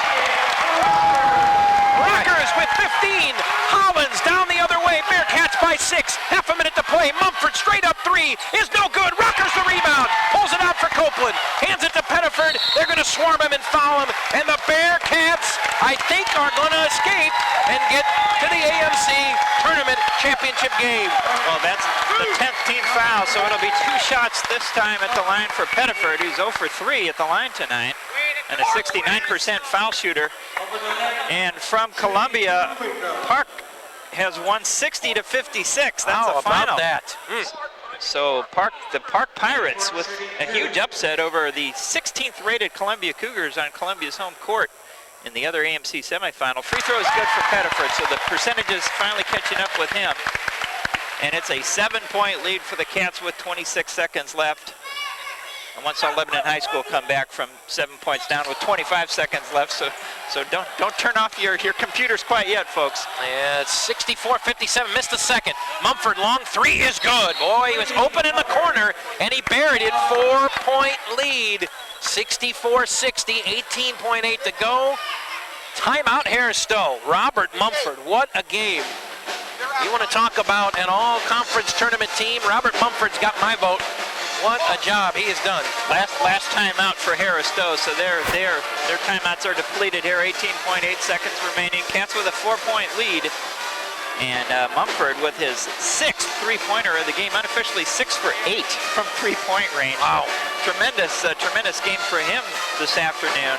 B: Rockers with 15. Hollins down the other way, Bearcats by 6. Half a minute to play. Mumford straight up 3 is no good. Rockers the rebound, pulls it out for Copeland, hands it to Pettiford. They're going to swarm him and foul him, and the Bearcats, I think, are going to escape and get to the AMC Tournament Championship game.
A: Well, that's the 10th team foul, so it'll be 2 shots this time at the line for Pettiford, who's 0 for 3 at the line tonight, and a 69% foul shooter. And from Columbia, Park has won 60-56. That's
B: How
A: a final.
B: about that?
A: So the Park Pirates with a huge upset over the 16th rated Columbia Cougars on Columbia's home court in the other AMC semifinal. Free throw is good for Pettiford, so the percentages finally catching up with him. And it's a 7-point lead for the Cats with 26 seconds left. And once saw Lebanon High School come back from 7 points down with 25 seconds left, so don't turn off your computers quite yet, folks.
B: Yeah, it's 64-57, missed the second. Mumford, long 3 is good. Boy, he was open in the corner, and he buried it. 4-point lead, 64-60, 18.8 to go. Timeout, Harris Stowe. Robert Mumford, what a game. You want to talk about an all-conference tournament team? Robert Mumford's got my vote. What a job he has done.
A: Last timeout for Harris Stowe, so their timeouts are depleted here. 18.8 seconds remaining. Cats with a 4-point lead. And Mumford with his 6th three-pointer of the game, unofficially 6 for 8 from three-point range.
B: Wow.
A: Tremendous game for him this afternoon.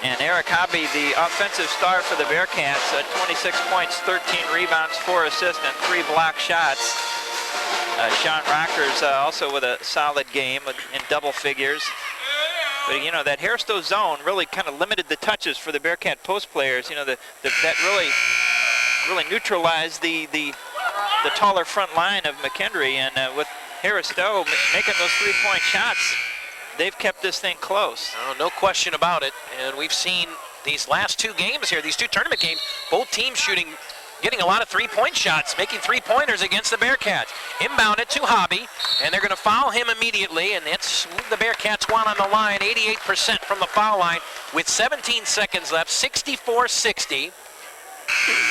A: And Eric Hobby, the offensive star for the Bearcats, 26 points, 13 rebounds, 4 assists, and 3 block shots. Sean Rockers also with a solid game in double figures. But, you know, that Harris Stowe zone really kind of limited the touches for the Bearcat post players. You know, that really neutralized the taller front line of McKendree. And with Harris Stowe making those 3-point shots, they've kept this thing close.
B: Oh, no question about it. And we've seen these last two games here, these two tournament games, both teams getting a lot of three-point shots, making three-pointers against the Bearcats. Inbound it to Hobby, and they're going to foul him immediately, and it's the Bearcats one on the line, 88% from the foul line with 17 seconds left, 64-60.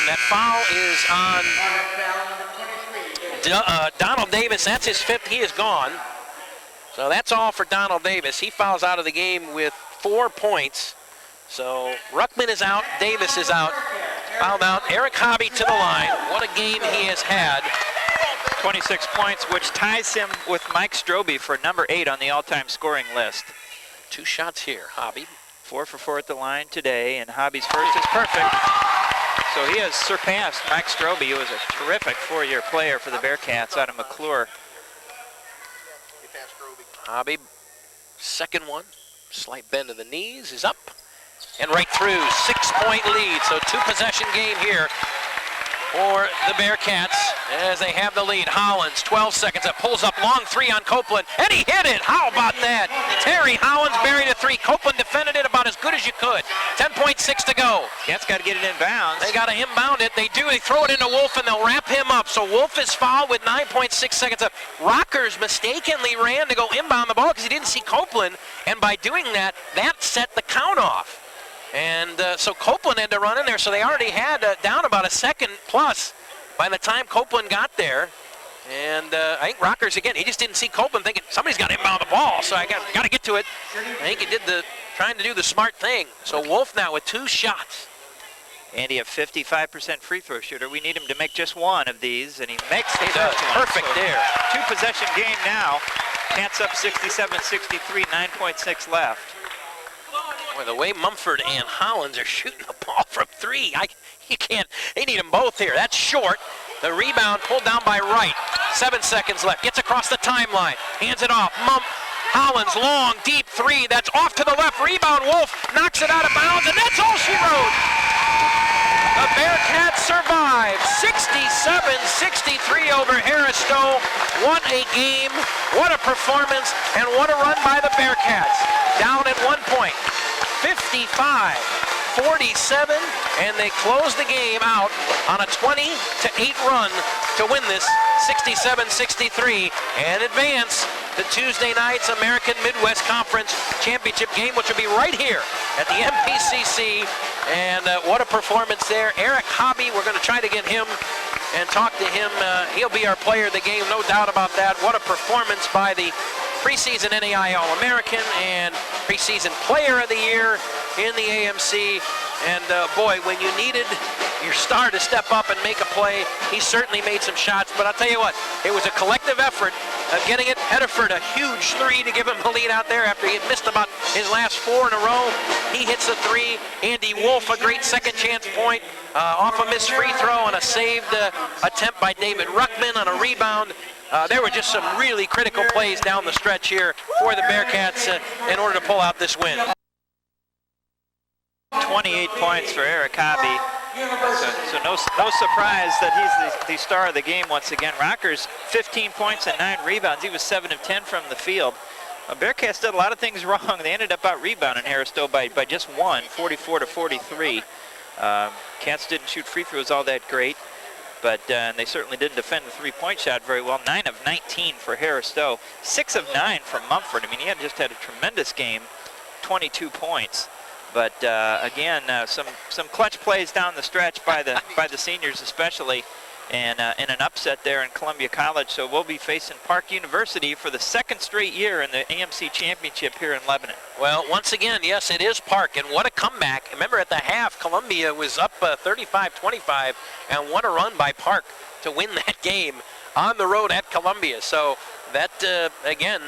B: That foul is on Donald Davis. That's his fifth. He is gone. So that's all for Donald Davis. He fouls out of the game with 4 points. So Ruckman is out, Davis is out. Fouled out, Eric Hobby to the line. What a game he has had.
A: 26 points, which ties him with Mike Strobe for number 8 on the all-time scoring list.
B: 2 shots here, Hobby.
A: 4 for 4 at the line today, and Hobby's first is perfect. So he has surpassed Mike Strobe, who was a terrific 4-year player for the Bearcats out of McClure.
B: Hobby, second one. Slight bend of the knees, is up. And right through, 6-point lead. So 2-possession game here for the Bearcats as they have the lead. Hollins, 12 seconds up, pulls up long 3 on Copeland, and he hit it. How about that? Terry Hollins buried a 3. Copeland defended it about as good as you could. 10.6 to go.
A: Cats got to get it in bounds.
B: They got to inbound it. They do. They throw it into Wolf, and they'll wrap him up. So Wolf is fouled with 9.6 seconds up. Rockers mistakenly ran to go inbound the ball because he didn't see Copeland, and by doing that, that set the count off. And so Copeland had to run in there, so they already had down about a second plus by the time Copeland got there. And I think Rockers, again, he just didn't see Copeland thinking, somebody's got to inbound the ball, so I got to get to it. I think he did trying to do the smart thing. So Wolf now with 2 shots.
A: Andy, a 55% free throw shooter. We need him to make just 1 of these, and he makes the
B: first one. Perfect
A: so
B: there.
A: 2-possession game now. Cats up 67-63, 9.6 left.
B: Boy, the way Mumford and Hollins are shooting the ball from 3, you can't. They need them both here. That's short. The rebound pulled down by Wright. 7 seconds left. Gets across the timeline. Hands it off. Hollins, long, deep 3. That's off to the left. Rebound. Wolf knocks it out of bounds, and that's all she wrote. The Bearcats survive. 67-63 over Harris Stowe. What a game. What a performance. And what a run by the Bearcats. Down at 1 point. 55-47, and they close the game out on a 20-8 run to win this 67-63 and advance to Tuesday night's American Midwest Conference Championship game, which will be right here at the MPCC. And what a performance there. Eric Hobby, we're going to try to get him and talk to him. He'll be our player of the game, no doubt about that. What a performance by the preseason NAI All-American and preseason Player of the Year in the AMC. And boy, when you needed your star to step up and make a play, he certainly made some shots. But I'll tell you what, it was a collective effort of getting it. Hediford, a huge 3 to give him the lead out there after he had missed about his last 4 in a row. He hits the 3. Andy Wolf, a great second chance point off a missed free throw and a saved attempt by David Ruckman on a rebound. There were just some really critical plays down the stretch here for the Bearcats in order to pull out this win.
A: 28 points for Eric Hobby. So no surprise that he's the star of the game once again. Rockers, 15 points and 9 rebounds. He was 7 of 10 from the field. Bearcats did a lot of things wrong. They ended up out-rebounding Harris Stowe by just 1, 44-43. Cats didn't shoot free throws all that great, but they certainly didn't defend the 3-point shot very well. 9 of 19 for Harris Stowe. 6 of 9 from Mumford. I mean, he had just had a tremendous game, 22 points. But again, some clutch plays down the stretch by the seniors especially, and an upset there in Columbia College. So we'll be facing Park University for the 2nd straight year in the AMC Championship here in Lebanon.
B: Well, once again, yes, it is Park, and what a comeback. Remember at the half, Columbia was up 35-25, and what a run by Park to win that game on the road at Columbia. So that, again,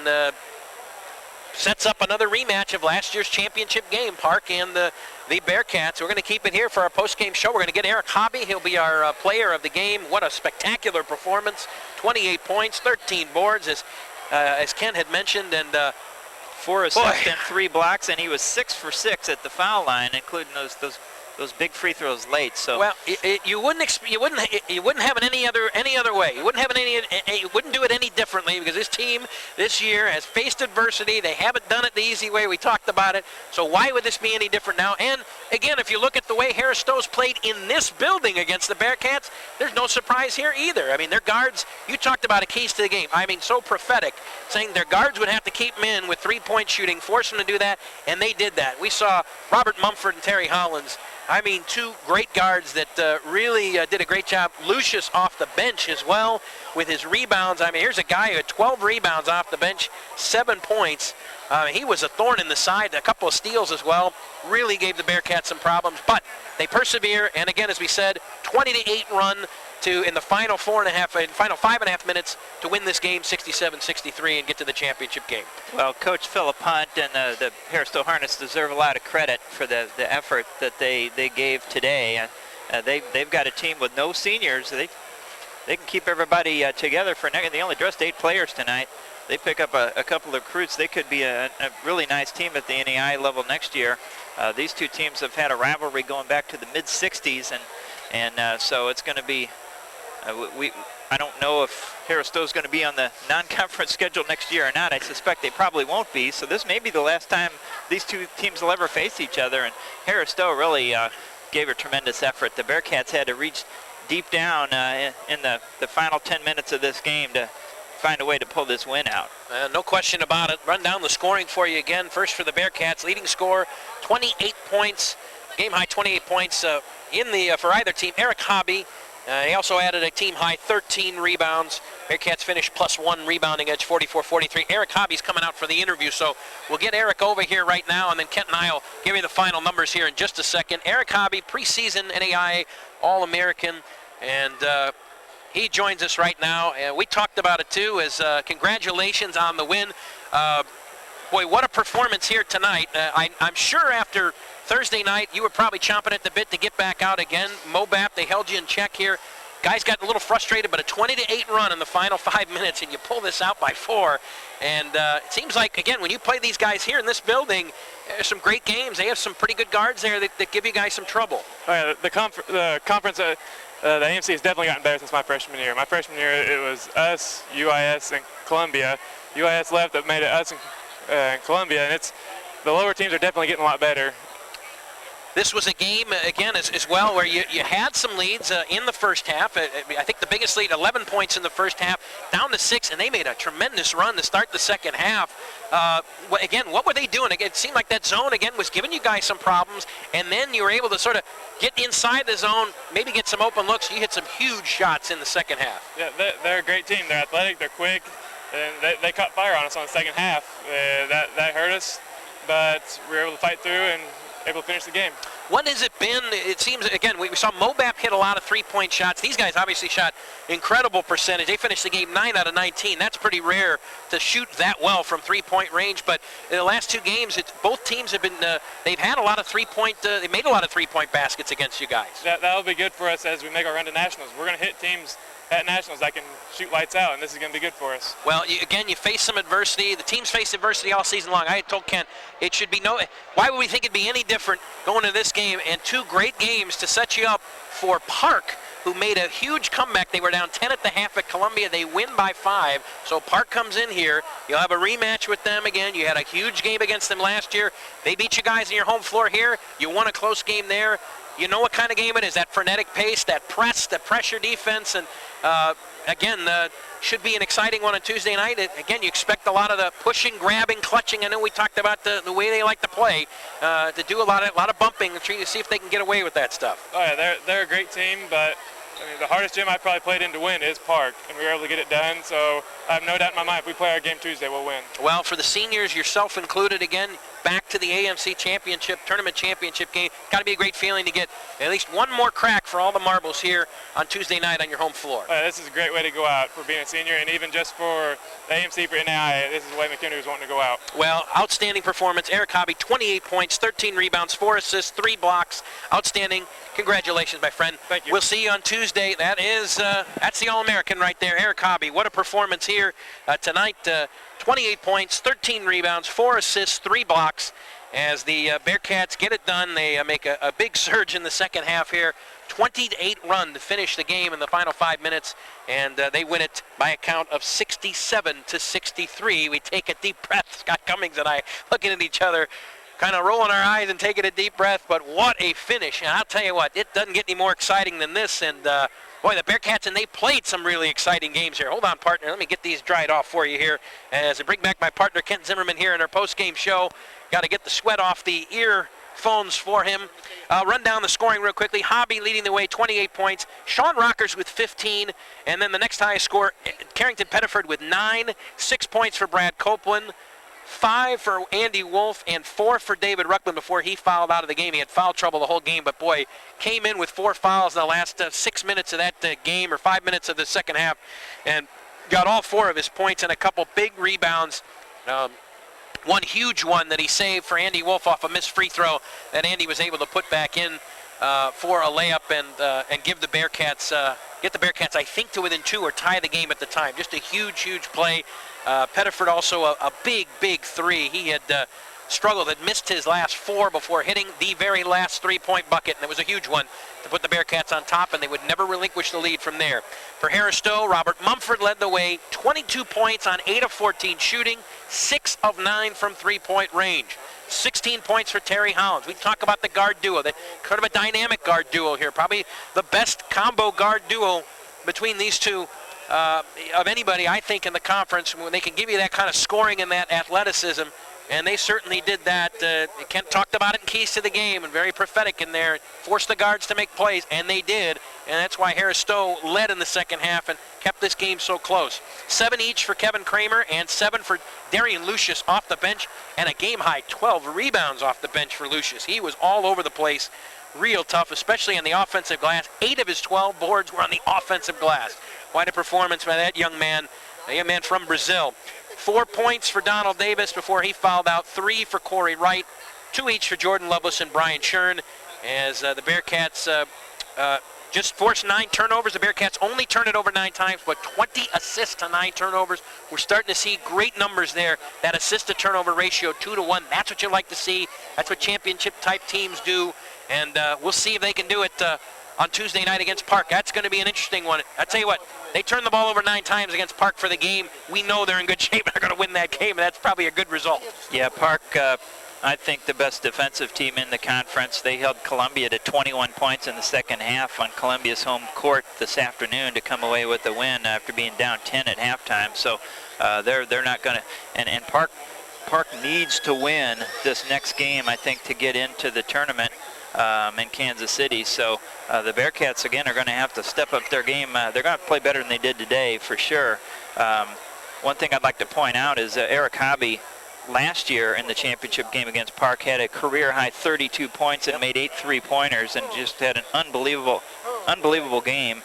B: sets up another rematch of last year's championship game, Park and the Bearcats. We're going to keep it here for our post-game show. We're going to get Eric Hobby. He'll be our player of the game. What a spectacular performance. 28 points, 13 boards, as Ken had mentioned. And
A: 4 assists and 3 blocks, and he was 6 for 6 at the foul line, including those those big free throws late. So
B: well, you wouldn't have it any other way. You wouldn't do it any differently, because this team this year has faced adversity. They haven't done it the easy way. We talked about it. So why would this be any different now? And again, if you look at the way Harris Stowe's played in this building against the Bearcats, there's no surprise here either. I mean, their guards, you talked about a keys to the game. I mean, so prophetic, saying their guards would have to keep them in with three-point shooting, force them to do that, and they did that. We saw Robert Mumford and Terry Hollins. I mean, two great guards that really did a great job. Lucius off the bench as well with his rebounds. I mean, here's a guy who had 12 rebounds off the bench, 7 points. He was a thorn in the side, a couple of steals as well. Really gave the Bearcats some problems, but they persevere. And again, as we said, 20-8 run in the final 5.5 minutes to win this game 67-63 and get to the championship game.
A: Well, Coach Philip Hunt and the Harris Stowe Hornets deserve a lot of credit for the effort that they gave today. They've got a team with no seniors. They can keep everybody together for next. They only dressed 8 players tonight. They pick up a couple of recruits. They could be a really nice team at the NAI level next year. These two teams have had a rivalry going back to the mid-'60s, and so it's going to be. I don't know if Harris Stowe is going to be on the non-conference schedule next year or not. I suspect they probably won't be. So this may be the last time these two teams will ever face each other. And Harris Stowe really gave a tremendous effort. The Bearcats had to reach deep down in the final 10 minutes of this game to find a way to pull this win out.
B: No question about it. Run down the scoring for you again. First for the Bearcats, leading scorer, 28 points, game high 28 points for either team. Eric Hobby. He also added a team-high 13 rebounds. Bearcats finished +1 rebounding edge, 44-43. Eric Hobby's coming out for the interview, so we'll get Eric over here right now, and then Kent and I will give you the final numbers here in just a second. Eric Hobby, preseason NAIA All-American, and he joins us right now. And we talked about it too, as congratulations on the win. Boy, what a performance here tonight. I'm sure after Thursday night, you were probably chomping at the bit to get back out again. Mobap, they held you in check here. Guys got a little frustrated, but a 20-8 run in the final 5 minutes, and you pull this out by 4. And it seems like, again, when you play these guys here in this building, there's some great games. They have some pretty good guards there that give you guys some trouble.
D: Oh, yeah, the conference, the AMC has definitely gotten better since my freshman year. My freshman year, it was us, UIS, and Columbia. UIS left, that made it us and Columbia, and the lower teams are definitely getting a lot better.
B: This was a game, again, as well, where you had some leads in the first half. I think the biggest lead, 11 points in the first half, down to 6, and they made a tremendous run to start the second half. Again, what were they doing? It seemed like that zone, again, was giving you guys some problems, and then you were able to sort of get inside the zone, maybe get some open looks. You hit some huge shots in the second half.
D: Yeah, they're a great team. They're athletic, they're quick, and they caught fire on us on the second half. That hurt us, but we were able to fight through and able to finish the game.
B: What has it been? It seems, again, we saw Mobap hit a lot of three-point shots. These guys obviously shot incredible percentage. They finished the game 9 out of 19. That's pretty rare to shoot that well from three-point range. But in the last 2 games, both teams have been, they've had a lot of three-point, they made a lot of three-point baskets against you guys.
D: That'll be good for us as we make our run to nationals. We're going to hit teams at nationals that can shoot lights out, and this is going to be good for us.
B: Well, again, you face some adversity. The teams face adversity all season long. I had told Kent it should be why would we think it'd be any different going to this game? And 2 great games to set you up for Park, who made a huge comeback. They were down 10 at the half at Columbia. They win by 5. So Park comes in here. You'll have a rematch with them again. You had a huge game against them last year. They beat you guys on your home floor here. You won a close game there. You know what kind of game it is, that frenetic pace, that press, that pressure defense, and again, should be an exciting one on Tuesday night. Again, you expect a lot of the pushing, grabbing, clutching. I know we talked about the way they like to play, to do a lot of bumping and trying to see if they can get away with that stuff.
D: Oh yeah, they're a great team, but I mean, the hardest gym I probably played in to win is Park, and we were able to get it done. So I have no doubt in my mind if we play our game Tuesday, we'll win.
B: Well, for the seniors, yourself included, again, back to the AMC championship, tournament championship game. Got to be a great feeling to get at least one more crack for all the marbles here on Tuesday night on your home floor.
D: This is a great way to go out for being a senior, and even just for the AMC for NAI, this is the way McKendree was wanting to go out.
B: Well, outstanding performance. Eric Hobby, 28 points, 13 rebounds, 4 assists, 3 blocks. Outstanding. Congratulations, my friend.
D: Thank you.
B: We'll see you on Tuesday. That's the All-American right there, Eric Hobby. What a performance here tonight. 28 points, 13 rebounds, 4 assists, 3 blocks. as the Bearcats get it done. They make a big surge in the second half here. 20-8 run to finish the game in the final 5 minutes, and they win it by a count of 67-63. We take a deep breath, Scott Cummings and I looking at each other, kind of rolling our eyes and taking a deep breath, but what a finish. And I'll tell you what, it doesn't get any more exciting than this, and boy, the Bearcats, and they played some really exciting games here. Hold on, partner, let me get these dried off for you here as I bring back my partner Kent Zimmerman here in our post-game show. Got to get the sweat off the earphones for him. Run down the scoring real quickly. Hobby leading the way, 28 points. Sean Rockers with 15. And then the next highest score, Carrington Pettiford with 9. 6 points for Brad Copeland. 5 for Andy Wolf and 4 for David Ruckman before he fouled out of the game. He had foul trouble the whole game, but boy, came in with 4 fouls in the last 6 minutes of that game, or 5 minutes of the second half, and got all 4 of his points and a couple big rebounds. One huge one that he saved for Andy Wolf off a missed free throw that Andy was able to put back in for a layup and give the Bearcats, get the Bearcats, I think, to within 2 or tie the game at the time. Just a huge, huge play. Pettiford also a big, big three. He had struggled, had missed his last 4 before hitting the very last three-point bucket, and it was a huge one to put the Bearcats on top, and they would never relinquish the lead from there. For Harris Stowe, Robert Mumford led the way, 22 points on 8 of 14 shooting, 6 of 9 from three-point range. 16 points for Terry Hollins. We talk about the guard duo, that kind of a dynamic guard duo here, probably the best combo guard duo between these two of anybody, I think, in the conference, when they can give you that kind of scoring and that athleticism, and they certainly did that. Kent talked about it in Keys to the Game, and very prophetic in there, forced the guards to make plays, and they did, and that's why Harris Stowe led in the second half and kept this game so close. 7 each for Kevin Kramer and 7 for Darian Lucius off the bench, and a game-high 12 rebounds off the bench for Lucius. He was all over the place, real tough, especially on the offensive glass. 8 of his 12 boards were on the offensive glass. Quite a performance by that young man, a young man from Brazil. 4 points for Donald Davis before he fouled out. 3 for Corey Wright. 2 each for Jordan Lovelace and Brian Shern, as the Bearcats just forced 9 turnovers. The Bearcats only turned it over 9 times, but 20 assists to 9 turnovers. We're starting to see great numbers there. That assist-to-turnover ratio, 2-to-1. That's what you like to see. That's what championship-type teams do, and we'll see if they can do it on Tuesday night against Park. That's going to be an interesting one. I tell you what, they turned the ball over 9 times against Park for the game. We know they're in good shape. They're going to win that game, and that's probably a good result.
A: Yeah, Park, I think the best defensive team in the conference. They held Columbia to 21 points in the second half on Columbia's home court this afternoon to come away with the win after being down 10 at halftime. So they're not going to, and Park needs to win this next game, I think, to get into the tournament in Kansas City. So the Bearcats, again, are going to have to step up their game. They're going to play better than they did today, for sure. One thing I'd like to point out is Eric Hobby, last year in the championship game against Park, had a career-high 32 points and made 8 three-pointers and just had an unbelievable game.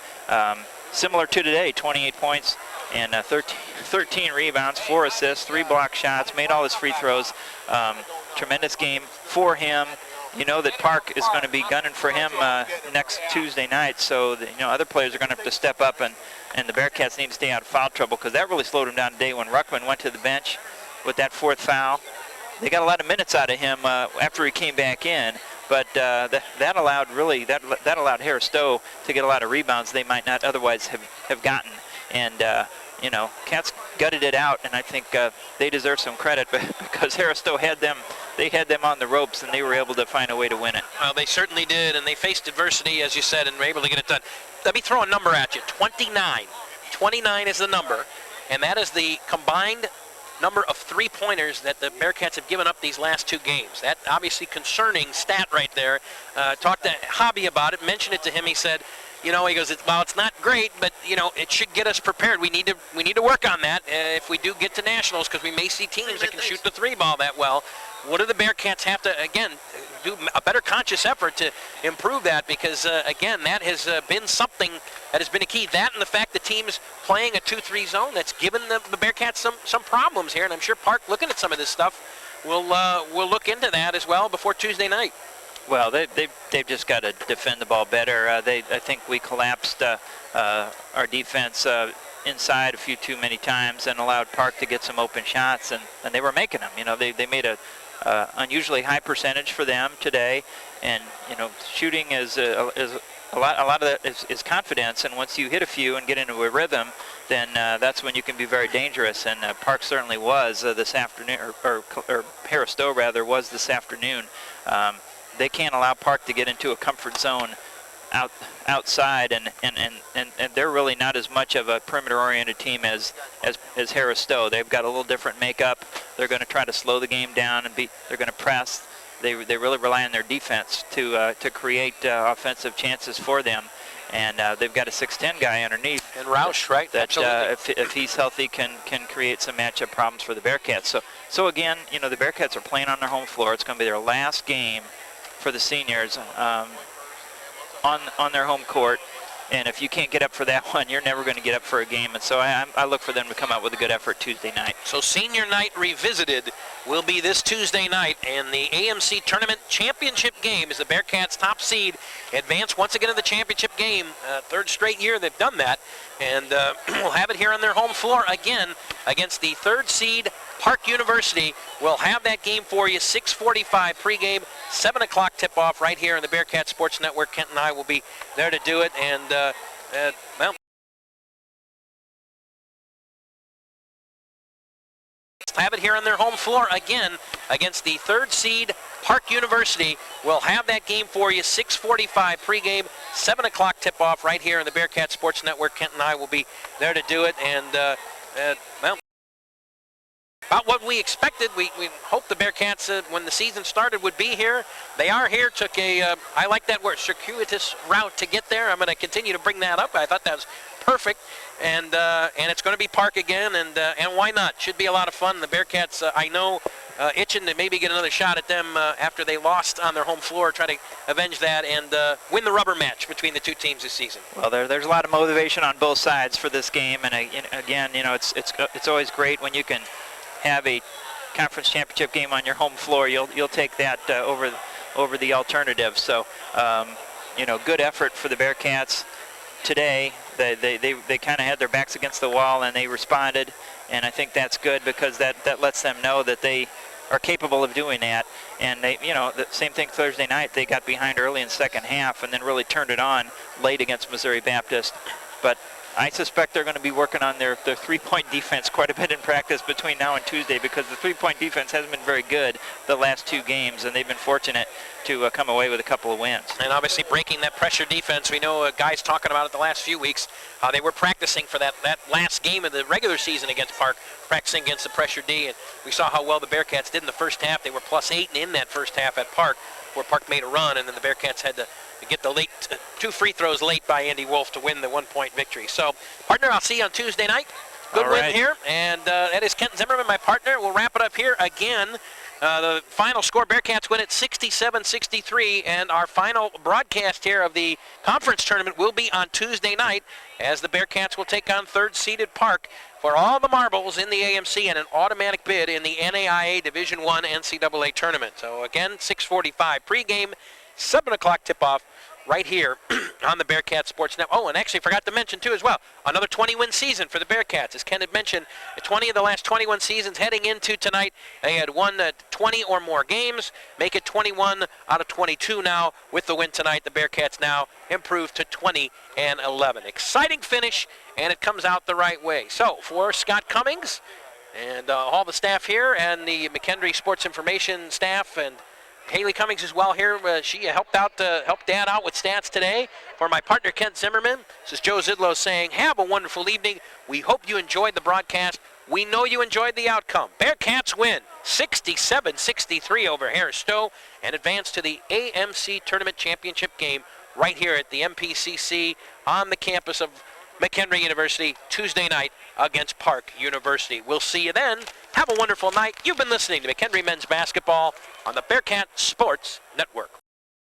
A: Similar to today, 28 points and 13 rebounds, 4 assists, 3 block shots, made all his free throws. Tremendous game for him. You know that Park is going to be gunning for him next Tuesday night, so other players are going to have to step up, and the Bearcats need to stay out of foul trouble, because that really slowed him down today when Ruckman went to the bench with that 4th foul. They got a lot of minutes out of him after he came back in, but that allowed Harris Stowe to get a lot of rebounds they might not otherwise have gotten. And Cats gutted it out, and I think they deserve some credit because Harris Stowe had them on the ropes, and they were able to find a way to win it.
B: Well, they certainly did, and they faced adversity, as you said, and were able to get it done. Let me throw a number at you, 29. 29 is the number, and that is the combined number of three-pointers that the Bearcats have given up these last 2 games. That obviously concerning stat right there. Talked to Hobby about it, mentioned it to him. He said, he goes, it's not great, but it should get us prepared. We need to work on that if we do get to nationals, because we may see teams that can shoot the 3-ball that well. What do the Bearcats have to, again, do a better conscious effort to improve that? Because, again, that has been something that has been a key. That and the fact the team's playing a 2-3 zone that's given the Bearcats some problems here. And I'm sure Park, looking at some of this stuff, will look into that as well before Tuesday night.
A: Well, they've just got to defend the ball better. I think we collapsed our defense inside a few too many times and allowed Park to get some open shots, and they were making them. They made a unusually high percentage for them today, and shooting is a lot of that is confidence, and once you hit a few and get into a rhythm, then that's when you can be very dangerous. And Park certainly was this afternoon, or Harris Stowe rather was this afternoon. They can't allow Park to get into a comfort zone outside, and they're really not as much of a perimeter-oriented team as Harris Stowe. They've got a little different makeup. They're going to try to slow the game down, and they're going to press. They really rely on their defense to create offensive chances for them, and they've got a 6'10" guy underneath.
B: And Roush, right?
A: That if he's healthy, can create some matchup problems for the Bearcats. So again, the Bearcats are playing on their home floor. It's going to be their last game for the seniors on their home court. And if you can't get up for that one, you're never going to get up for a game. And so I look for them to come out with a good effort Tuesday night.
B: So senior night revisited will be this Tuesday night, and the AMC Tournament Championship game is the Bearcats' top seed advance once again in the championship game. Third straight year they've done that, and we'll have it here on their home floor again against the third seed Park University. We'll have that game for you, 6:45 pregame, 7 o'clock tip-off right here on the Bearcat Sports Network. Kent and I will be there to do it, and well, have it here on their home floor again against the third seed Park University. We'll have that game for you, 6:45 pregame, 7 o'clock tip-off right here on the Bearcat Sports Network. Kent and I will be there to do it, and well, about what we expected. We hoped the Bearcats, when the season started, would be here. They are here. Took a, I like that word, circuitous route to get there. I'm going to continue to bring that up. I thought that was perfect. And it's going to be Park again, and why not? Should be a lot of fun. The Bearcats, I know, itching to maybe get another shot at them after they lost on their home floor, try to avenge that and win the rubber match between the two teams this season.
A: Well, there's a lot of motivation on both sides for this game, and again, it's always great when you can have a conference championship game on your home floor. You'll take that over the alternative. So good effort for the Bearcats today. They kind of had their backs against the wall and they responded, and I think that's good because that lets them know that they are capable of doing that. And they, the same thing Thursday night. They got behind early in the second half and then really turned it on late against Missouri Baptist. But I suspect they're going to be working on their three-point defense quite a bit in practice between now and Tuesday, because the three-point defense hasn't been very good the last two games, and they've been fortunate to come away with a couple of wins.
B: And obviously breaking that pressure defense, we know guys talking about it the last few weeks. They were practicing for that last game of the regular season against Park, practicing against the pressure D, and we saw how well the Bearcats did in the first half. They were +8 in that first half at Park, where Park made a run, and then the Bearcats had to get the late two free throws late by Andy Wolf to win the one-point victory. So, partner, I'll see you on Tuesday night. Good win here, and that is Kent Zimmerman, my partner. We'll wrap it up here again. The final score, Bearcats win at 67-63, and our final broadcast here of the conference tournament will be on Tuesday night, as the Bearcats will take on third-seeded Park for all the marbles in the AMC and an automatic bid in the NAIA Division I NCAA tournament. So again, 6:45 pregame, 7 o'clock tip-off right here on the Bearcat Sports Network. Oh, and actually forgot to mention, too, as well, another 20-win season for the Bearcats. As Ken had mentioned, 20 of the last 21 seasons heading into tonight, they had won 20 or more games, make it 21 out of 22 now. With the win tonight, the Bearcats now improved to 20-11. Exciting finish, and it comes out the right way. So, for Scott Cummings and all the staff here and the McKendree Sports Information staff, and Haley Cummings as well here. She helped Dad out with stats today. For my partner, Kent Zimmerman, this is Joe Zidlow saying, have a wonderful evening. We hope you enjoyed the broadcast. We know you enjoyed the outcome. Bearcats win 67-63 over Harris Stowe and advance to the AMC Tournament Championship game right here at the MPCC on the campus of McKendree University Tuesday night against Park University. We'll see you then. Have a wonderful night. You've been listening to McKendree Men's Basketball on the Bearcat Sports Network.